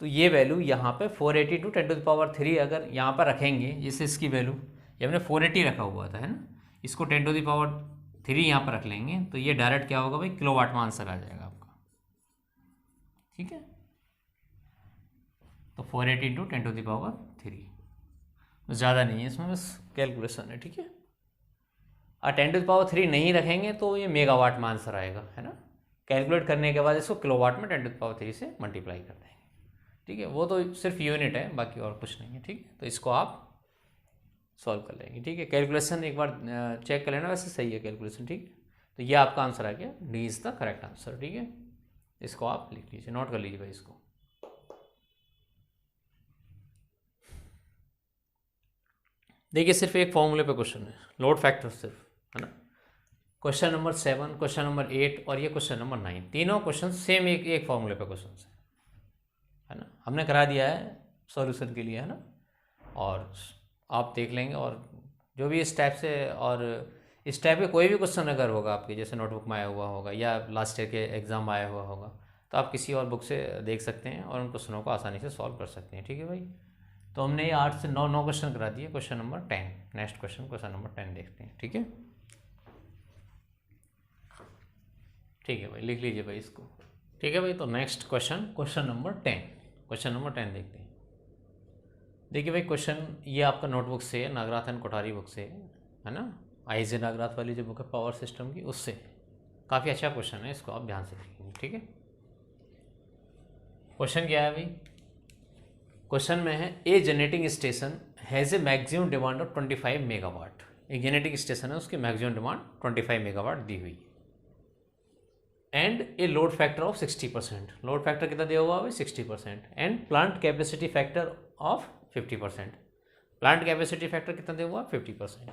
तो ये वैल्यू यहाँ पे 480 इंटू 10⁻3 अगर यहाँ पर रखेंगे, जैसे इसकी वैल्यू ये हमने 480 रखा हुआ था, है ना, इसको 10⁻3 यहाँ पर रख लेंगे तो ये डायरेक्ट क्या होगा भाई किलोवाट में आंसर आ जाएगा आपका, ठीक है। तो 480 इंटू 10⁻3, ज़्यादा नहीं है इसमें, बस कैलकुलेशन है, ठीक है। और 10⁻3 नहीं रखेंगे तो ये मेगावाट में आंसर आएगा, है ना। कैलकुलेट करने के बाद इसको किलोवाट में 10⁻3 से मल्टीप्लाई कर देंगे, ठीक है। वो तो सिर्फ यूनिट है, बाकी और कुछ नहीं है, ठीक है। तो इसको आप सॉल्व कर लेंगे, ठीक है। कैलकुलेशन एक बार चेक कर लेना, वैसे सही है कैलकुलेशन, ठीक है। तो ये आपका आंसर आ गया, D is the correct answer, ठीक है। इसको आप लिख लीजिए, नोट कर लीजिए भाई इसको। देखिए सिर्फ एक फॉर्मूले पे क्वेश्चन है, लोड फैक्टर सिर्फ, है ना। क्वेश्चन नंबर 7, क्वेश्चन नंबर 8 और ये क्वेश्चन नंबर 9, तीनों क्वेश्चन सेम एक फॉर्मूले पे क्वेश्चन है ना। हमने करा दिया है सॉल्यूशन के लिए, है ना, और आप देख लेंगे। और जो भी इस टाइप से, और इस टाइप के कोई भी क्वेश्चन अगर होगा आपके, जैसे नोटबुक में आया हुआ होगा या लास्ट ईयर के एग्ज़ाम आया हुआ होगा, तो आप किसी और बुक से देख सकते हैं और उन क्वेश्चनों को आसानी से सॉल्व कर सकते हैं, ठीक है भाई। तो हमने ये 8 से 9 क्वेश्चन करा दिए। Question number 10, next question number 10 देखते हैं, ठीक है। ठीक है भाई, लिख लीजिए भाई इसको, ठीक है भाई। तो नेक्स्ट क्वेश्चन नंबर 10 देखते हैं। देखिए भाई क्वेश्चन ये आपका नोटबुक से है, नागराथ कोठारी बुक से है ना, IJ नागराथ वाली जो बुक है पावर सिस्टम की, उससे काफ़ी अच्छा क्वेश्चन है, इसको आप ध्यान से देखिए, ठीक है। क्वेश्चन क्या है भाई, क्वेश्चन में है a generating station has a maximum demand of 25 megawatt. एक जेनेटिक स्टेशन है, उसकी मैक्सिमम डिमांड 25 मेगावाट दी हुई है, and a load factor of 60%। Load factor कितना दिया हुआ है 60%, and plant capacity factor of 50%। Plant capacity factor कितना दिया हुआ 50%,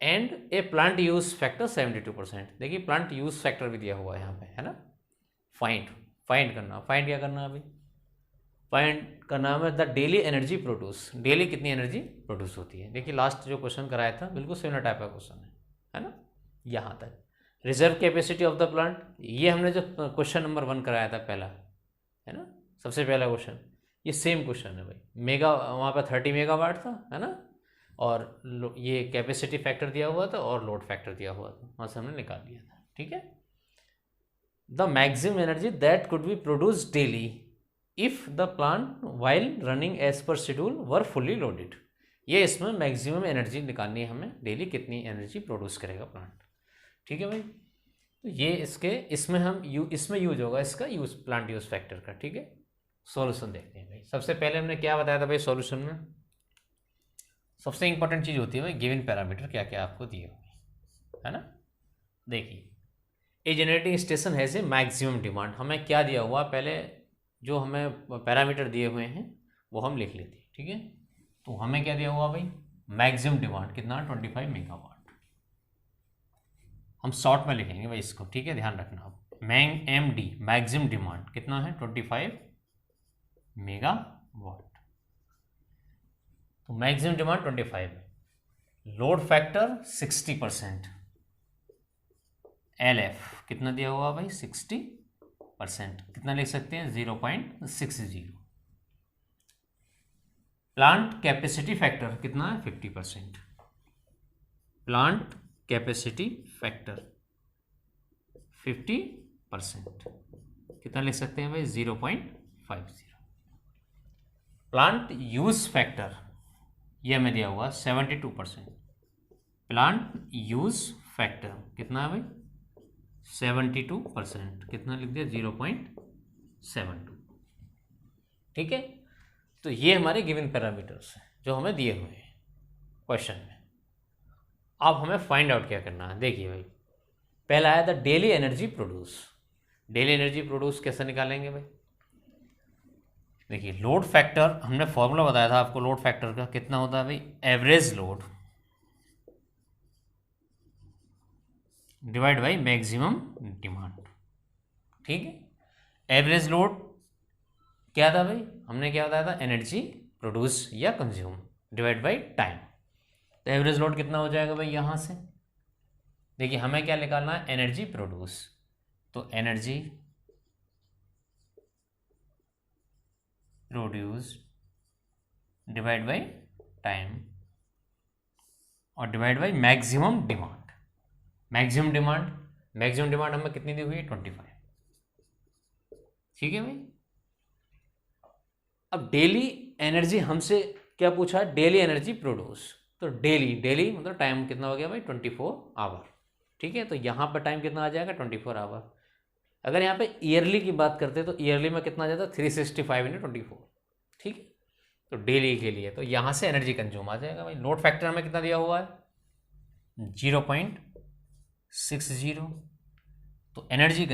and a plant use factor 72%। देखिए प्लांट यूज फैक्टर भी दिया हुआ है यहाँ पे, है ना। फाइंड क्या करना अभी, फाइंड का नाम है the daily energy produce, daily कितनी एनर्जी प्रोड्यूस होती है। देखिए लास्ट जो क्वेश्चन कराया था बिल्कुल सिमिलर टाइप का क्वेश्चन है ना, यहाँ तक। Reserve capacity of the plant, ये हमने जो क्वेश्चन नंबर 1 कराया था पहला, है ना, सबसे पहला क्वेश्चन, ये सेम क्वेश्चन है भाई। मेगा वहाँ पर 30 मेगावाट था, है ना, और ये कैपेसिटी फैक्टर दिया हुआ था और लोड फैक्टर दिया हुआ था, वहाँ से हमने निकाल लिया था, ठीक है। The maximum energy that could be produce daily if the plant while running as per schedule were fully loaded. ये इसमें मैक्सिमम एनर्जी निकालनी है हमें, डेली कितनी एनर्जी प्रोड्यूस करेगा प्लांट, ठीक है भाई। तो ये इसमें इसमें यूज होगा इसका प्लांट यूज फैक्टर का, ठीक है। सॉल्यूशन देखते हैं भाई। सबसे पहले हमने क्या बताया था भाई सॉल्यूशन में, सबसे इंपॉर्टेंट चीज़ होती है भाई गिवन पैरामीटर क्या क्या आपको दिए हुए, है ना। देखिए a generating station has a maximum demand, हमें क्या दिया हुआ, पहले जो हमें पैरामीटर दिए हुए हैं वो हम लिख लेते हैं, ठीक है। तो हमें क्या दिया हुआ भाई, मैक्सिमम डिमांड कितना 25 मेगावाट। हम शॉर्ट में लिखेंगे भाई इसको, ठीक है, ध्यान रखना आप। MD मैक्सिमम डिमांड कितना है 25 मेगावाट। तो maximum demand 25, load factor 60%, LF कितना दिया हुआ भाई 60%, कितना लिख सकते हैं 0.60। प्लांट कैपेसिटी फैक्टर कितना है 50%, प्लांट कैपेसिटी फैक्टर 50%, कितना लिख सकते हैं भाई 0.50। प्लांट यूज फैक्टर ये हमें दिया हुआ 72%। प्लांट यूज फैक्टर कितना है भाई? 72%। कितना लिख दिया? 0.72। ठीक है, तो ये हमारे गिवन पैरामीटर्स हैं जो हमें दिए हुए हैं क्वेश्चन में। अब हमें फाइंड आउट क्या करना है। देखिए भाई, पहला आया था daily energy produce. Daily energy produce कैसे निकालेंगे भाई? देखिए, लोड फैक्टर हमने फॉर्मूला बताया था आपको लोड फैक्टर का, कितना होता है भाई? Average load divide by maximum demand. ठीक है, एवरेज लोड क्या था भाई? हमने क्या बताया था? एनर्जी प्रोड्यूस या कंज्यूम डिवाइड बाई टाइम। तो एवरेज लोड कितना हो जाएगा भाई यहाँ से? देखिए, हमें क्या निकालना है? Energy produce. तो energy produce divide by time और divide by maximum demand. Maximum demand हमें कितनी दी हुई है? 25। ठीक है भाई। अब डेली एनर्जी हमसे क्या पूछा है? Daily energy produce. तो डेली मतलब टाइम कितना हो गया भाई? 24 आवर। ठीक है, तो यहाँ पर टाइम कितना आ जाएगा? 24 आवर। अगर यहाँ पे ईयरली की बात करते हैं तो ईयरली में कितना आ जाता है? 365 × 24। ठीक है, तो डेली के लिए तो यहाँ से एनर्जी कंज्यूम आ जाएगा भाई। लोड फैक्टर हमें कितना दिया हुआ है? 0.60। तो एनर्जी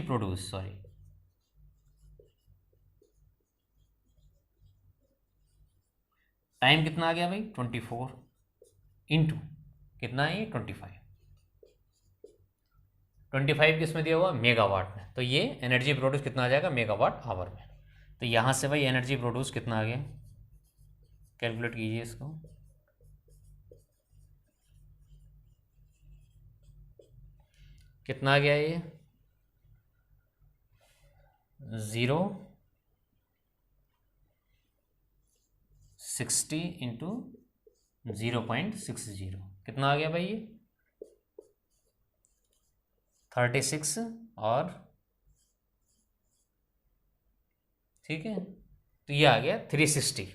प्रोड्यूस टाइम कितना आ गया भाई? 24 इंटू कितना है ये? 25 किस में दिया हुआ? मेगावाट में। तो ये एनर्जी प्रोड्यूस कितना आ जाएगा? मेगावाट आवर में। तो यहाँ से भाई एनर्जी प्रोड्यूस कितना आ गया? कैलकुलेट कीजिए इसको। कितना आ गया ये? 0.60 इंटू 0.60 कितना आ गया भाई? ये 36 और ठीक है, तो ये आ गया 360।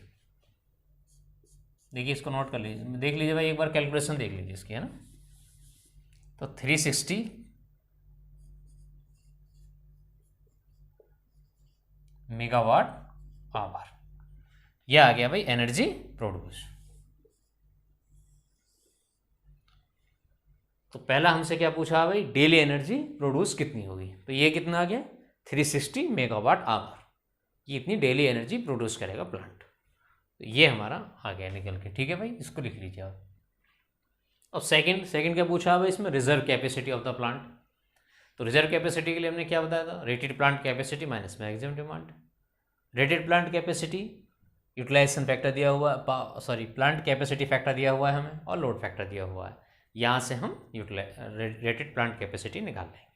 देखिए, इसको नोट कर लीजिए, देख लीजिए भाई, एक बार कैलकुलेशन देख लीजिए इसकी, है ना। तो 360 मेगावाट आवर, यह आ गया भाई एनर्जी प्रोड्यूस। तो पहला हमसे क्या पूछा भाई? डेली एनर्जी प्रोड्यूस कितनी होगी। तो ये कितना आ गया? 360 मेगावाट आवर। ये इतनी डेली एनर्जी प्रोड्यूस करेगा प्लांट। तो ये हमारा आ गया निकल के। ठीक है भाई, इसको लिख लीजिए आप। अब सेकंड क्या पूछा भाई इसमें? Reserve capacity of the plant. तो रिजर्व कैपेसिटी के लिए हमने क्या बताया था? Rated plant capacity minus maximum demand. Rated plant capacity utilization factor दिया हुआ, प्लांट कैपेसिटी फैक्टर दिया हुआ है हमें, और लोड फैक्टर दिया हुआ है। यहाँ से हम रेटेड प्लांट कैपेसिटी निकाल लेंगे।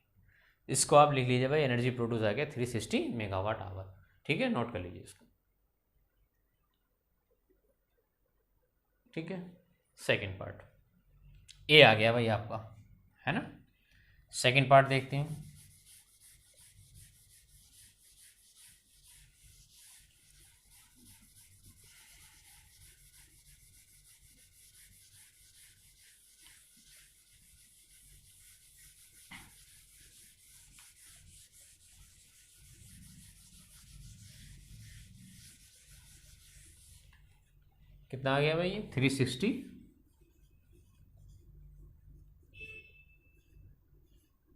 इसको आप लिख लीजिए भाई, एनर्जी प्रोड्यूस आ गया 360 मेगावाट आवर। ठीक है, नोट कर लीजिए इसको। ठीक है, सेकंड पार्ट ए आ गया भाई आपका, है ना। सेकंड पार्ट देखते हैं। कितना आ गया भाई? ये 360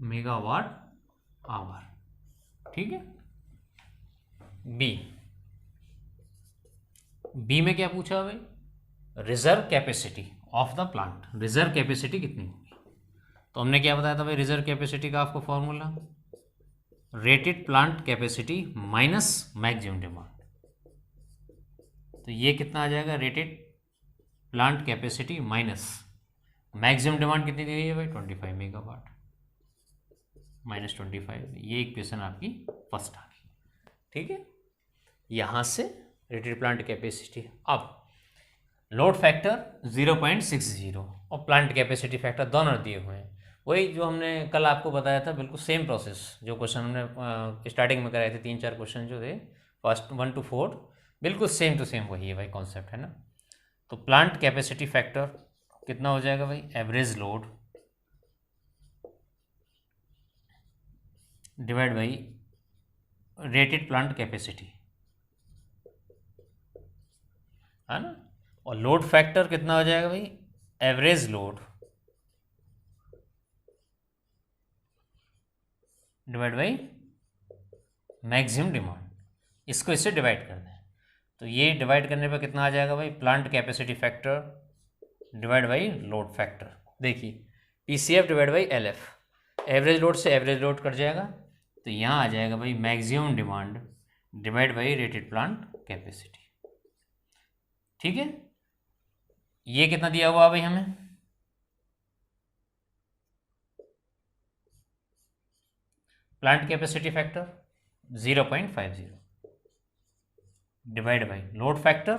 मेगावाट आवर। ठीक है, बी में क्या पूछा भाई? Reserve capacity of the plant. Reserve capacity कितनी होगी? तो हमने क्या बताया था भाई? रिजर्व कैपेसिटी का आपको formula rated plant capacity minus maximum demand. तो ये कितना आ जाएगा? Rated plant capacity minus maximum demand कितनी दी गई है भाई? 25 मेगावाट माइनस 25। ये इक्वेशन आपकी फर्स्ट आ गई। ठीक है, यहाँ से रेटेड प्लांट कैपेसिटी। अब लोड फैक्टर 0.60 और प्लांट कैपेसिटी फैक्टर दोनों दिए हुए हैं। वही जो हमने कल आपको बताया था, बिल्कुल सेम प्रोसेस जो क्वेश्चन हमने स्टार्टिंग में कराए थे, 3-4 क्वेश्चन जो थे फर्स्ट 1 to 4 बिल्कुल सेम टू सेम वही है भाई कॉन्सेप्ट, है ना। तो प्लांट कैपेसिटी फैक्टर कितना हो जाएगा भाई, average load divide by rated plant capacity, है ना। और लोड फैक्टर कितना हो जाएगा भाई, average load divide by maximum demand. इसको इससे डिवाइड कर दें तो ये डिवाइड करने पर कितना आ जाएगा भाई, plant capacity factor divide by load factor. देखिए PCF divide by LF, average load से एवरेज लोड कट जाएगा तो यहाँ आ जाएगा भाई maximum demand divide by rated plant capacity. ठीक है, ये कितना दिया हुआ भाई हमें, plant capacity factor 0.50 divide by load factor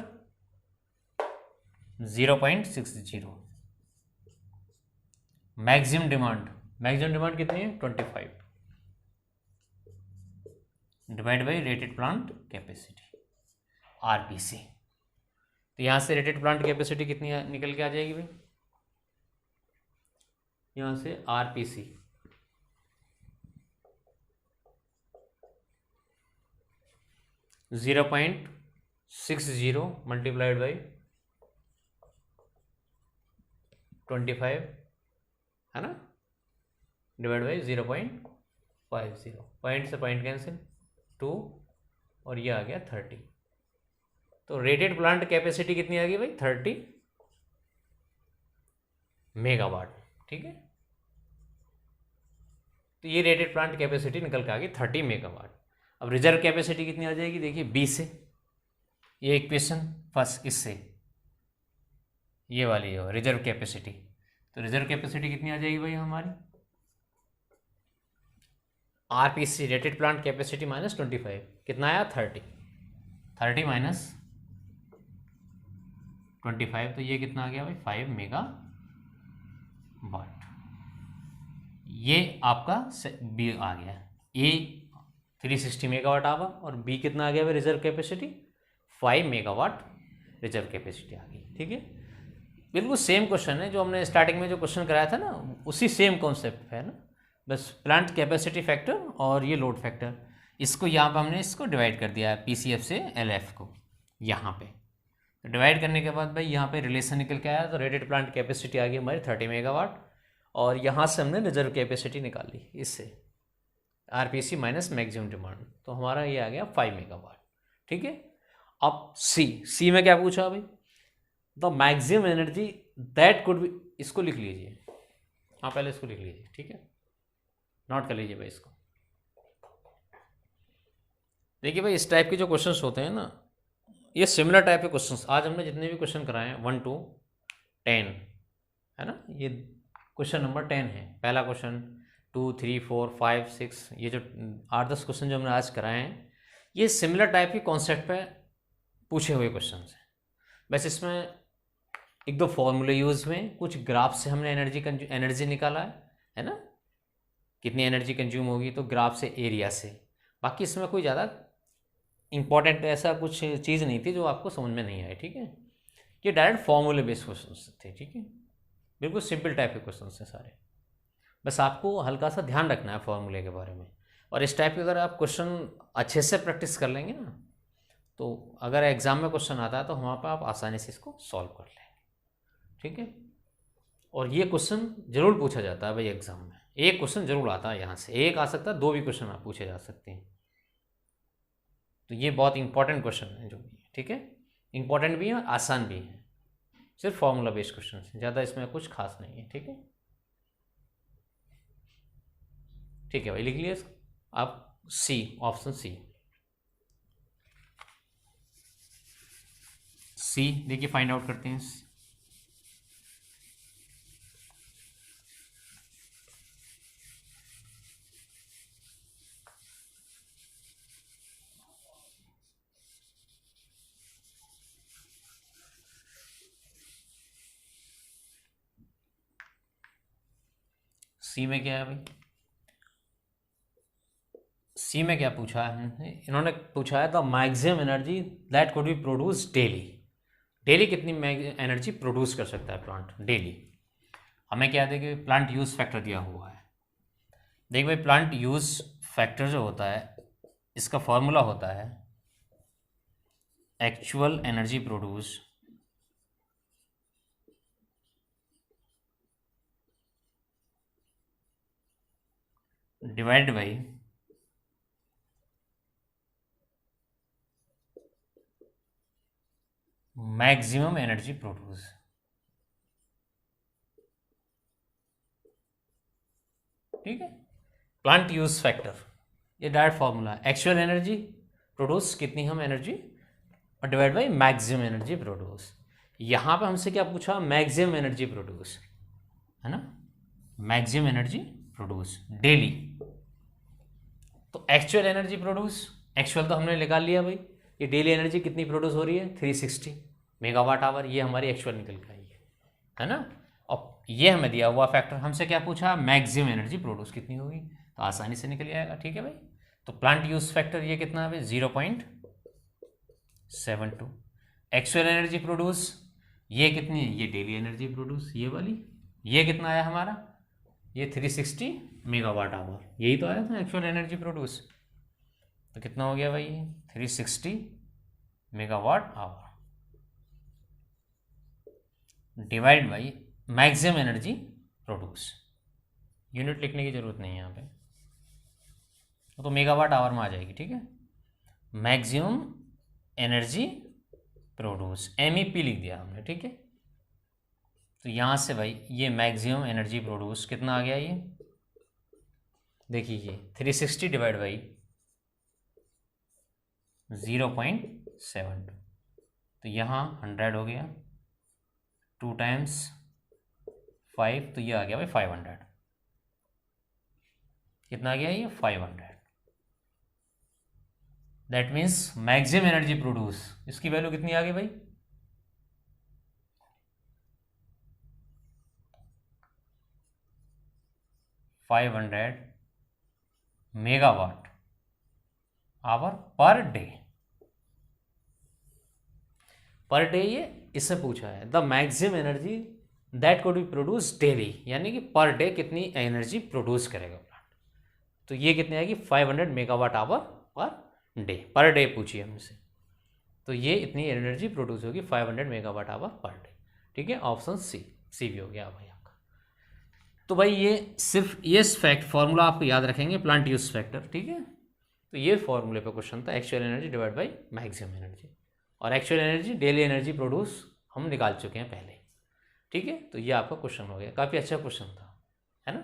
0.60, maximum demand कितनी है 25 divide by rated plant capacity RPC. तो यहाँ से रेटेड प्लांट कैपेसिटी कितनी निकल के आ जाएगी भाई, यहाँ से आरपीसी 0.60 मल्टीप्लाइड बाई 25, है ना, डिवाइड बाई 0.50, पॉइंट से पॉइंट कैंसिल 2 और ये आ गया 30। तो रेटेड प्लांट कैपेसिटी कितनी आ गई भाई 30 मेगावाट। ठीक है, तो ये रेटेड प्लांट कैपेसिटी निकल के आ गई 30 मेगावाट। अब रिजर्व कैपेसिटी कितनी आ जाएगी, देखिए बी से, ये इक्वेशन फर्स्ट इससे ये वाली है रिजर्व कैपेसिटी। तो रिजर्व कैपेसिटी कितनी आ जाएगी भाई हमारी, RPC rated plant capacity minus 25 कितना आया 30 माइनस 25 तो ये कितना आ गया भाई 5 मेगा वाट। ये आपका बी आ गया, ए 360 मेगावाट आवा और बी कितना आ गया भाई reserve capacity 5 megawatt reserve capacity आ गई। ठीक है, बिल्कुल सेम क्वेश्चन है जो हमने स्टार्टिंग में जो क्वेश्चन कराया था ना, उसी सेम कॉन्सेप्ट है ना, बस प्लांट कैपेसिटी फैक्टर और ये लोड फैक्टर, इसको यहाँ पे हमने इसको डिवाइड कर दिया है पीसीएफ से एलएफ को यहाँ पे। तो डिवाइड करने के बाद भाई यहाँ पे रिलेशन निकल के आया, तो रेटेड प्लांट कैपेसिटी आ गई हमारी 30 मेगावाट और यहाँ से हमने रिजर्व कैपेसिटी निकाली इससे आरपीसी माइनस मैक्सिमम डिमांड, तो हमारा ये आ गया 5 मेगावाट। ठीक है, अब सी में क्या पूछा भाई, the maximum energy that could B, इसको लिख लीजिए, हाँ पहले इसको लिख लीजिए, ठीक है, नोट कर लीजिए भाई इसको। देखिए भाई इस टाइप के जो क्वेश्चंस होते हैं ना, ये सिमिलर टाइप के क्वेश्चंस आज हमने जितने भी क्वेश्चन कराए हैं 1 to 10, है ना, ये क्वेश्चन नंबर 10 है। पहला क्वेश्चन 2, 3, 4, 5, 6, ये जो 8-10 क्वेश्चन जो हमने आज कराए हैं ये सिमिलर टाइप के कॉन्सेप्ट पे पूछे हुए क्वेश्चन हैं। बस इसमें एक दो फॉर्मूले यूज़ हुए, कुछ ग्राफ से हमने एनर्जी निकाला है ना, कितनी एनर्जी कंज्यूम होगी तो ग्राफ से, एरिया से। बाकी इसमें कोई ज़्यादा इंपॉर्टेंट ऐसा कुछ चीज़ नहीं थी जो आपको समझ में नहीं आई। ठीक है, ये डायरेक्ट फॉर्मूले बेस्ड क्वेश्चन थे। ठीक है, बिल्कुल सिंपल टाइप के क्वेश्चन हैं सारे, बस आपको हल्का सा ध्यान रखना है फॉर्मूले के बारे में। और इस टाइप के अगर आप क्वेश्चन अच्छे से प्रैक्टिस कर लेंगे ना, तो अगर एग्ज़ाम में क्वेश्चन आता है तो वहाँ पर आप आसानी से इसको सॉल्व कर लेंगे। ठीक है, और ये क्वेश्चन जरूर पूछा जाता है भाई एग्ज़ाम में, एक क्वेश्चन जरूर आता है यहाँ से, एक आ सकता है, 2 भी क्वेश्चन आप पूछे जा सकते हैं। तो ये बहुत इंपॉर्टेंट क्वेश्चन है जो भी, ठीक है, इंपॉर्टेंट भी है, आसान भी है, सिर्फ फॉर्मूला बेस्ड क्वेश्चन है, ज़्यादा इसमें कुछ खास नहीं है। ठीक है, ठीक है भाई, लिख लिए आप सी, ऑप्शन सी देखिए, फाइंड आउट करते हैं। सी में क्या है भाई, सी में क्या पूछा है इन्होंने, पूछा है the maximum energy that could be produce daily. Daily कितनी एनर्जी प्रोड्यूस कर सकता है प्लांट डेली। हमें क्या देंगे, प्लांट यूज फैक्टर दिया हुआ है। देख भाई, प्लांट यूज फैक्टर जो होता है इसका फॉर्मूला होता है actual energy produce divide by maximum energy produce. ठीक है, प्लांट यूज फैक्टर ये डायरेक्ट फॉर्मूला है। एक्चुअल एनर्जी प्रोड्यूस कितनी हम एनर्जी और divide by maximum energy produce. यहाँ पे हमसे क्या पूछा, मैक्सिमम एनर्जी प्रोड्यूस, है ना, मैक्सिमम एनर्जी प्रोड्यूस डेली। तो एक्चुअल एनर्जी प्रोड्यूस, एक्चुअल तो हमने निकाल लिया भाई, ये डेली एनर्जी कितनी प्रोड्यूस हो रही है 360 मेगावाट आवर, ये हमारी एक्चुअल निकल के आई है ना। और ये हमें दिया हुआ फैक्टर, हमसे क्या पूछा, मैक्सिमम एनर्जी प्रोड्यूस कितनी होगी, तो आसानी से निकल जाएगा। ठीक है भाई, तो प्लांट यूज फैक्टर ये कितना है भाई 0.72। एक्चुअल एनर्जी प्रोड्यूस ये कितनी है, ये डेली एनर्जी प्रोड्यूस ये वाली, ये कितना आया हमारा, ये 360 मेगावाट आवर, यही तो आया था एक्चुअल एनर्जी प्रोड्यूस। तो कितना हो गया भाई 360 megawatt hour divide by maximum energy produce. Unit लिखने की जरूरत नहीं है यहाँ पे, तो मेगावाट आवर में आ जाएगी। ठीक है, मैक्सिमम एनर्जी प्रोड्यूस MEP लिख दिया हमने। ठीक है, तो यहाँ से भाई ये मैक्सिमम एनर्जी प्रोड्यूस कितना आ गया, ये देखिए ये 360 डिवाइड बाई 0.72, तो यहाँ 100 हो गया, 2 टाइम्स 5, तो ये आ गया भाई 500। कितना आ गया ये 500। That means maximum energy produce, इसकी वैल्यू कितनी आ गई भाई 500 megawatt hour per day. Per day ये इससे पूछा है the maximum energy that could be produce daily, यानी कि पर डे कितनी एनर्जी प्रोड्यूस करेगा प्लांट। तो ये कितनी आएगी 500 मेगावाट आवर पर डे पूछी है हमसे, तो ये इतनी एनर्जी प्रोड्यूस होगी 500 मेगावाट आवर पर डे। ठीक है, ऑप्शन सी भी हो गया भाई आपका। तो भाई ये सिर्फ ये फैक्ट फॉर्मूला आपको याद रखेंगे, प्लांट यूज फैक्टर। ठीक है, तो ये फॉर्मूले पे क्वेश्चन था, actual energy divide by maximum energy, और actual energy daily energy produce हम निकाल चुके हैं पहले। ठीक है, तो ये आपका क्वेश्चन हो गया, काफ़ी अच्छा क्वेश्चन था, है ना।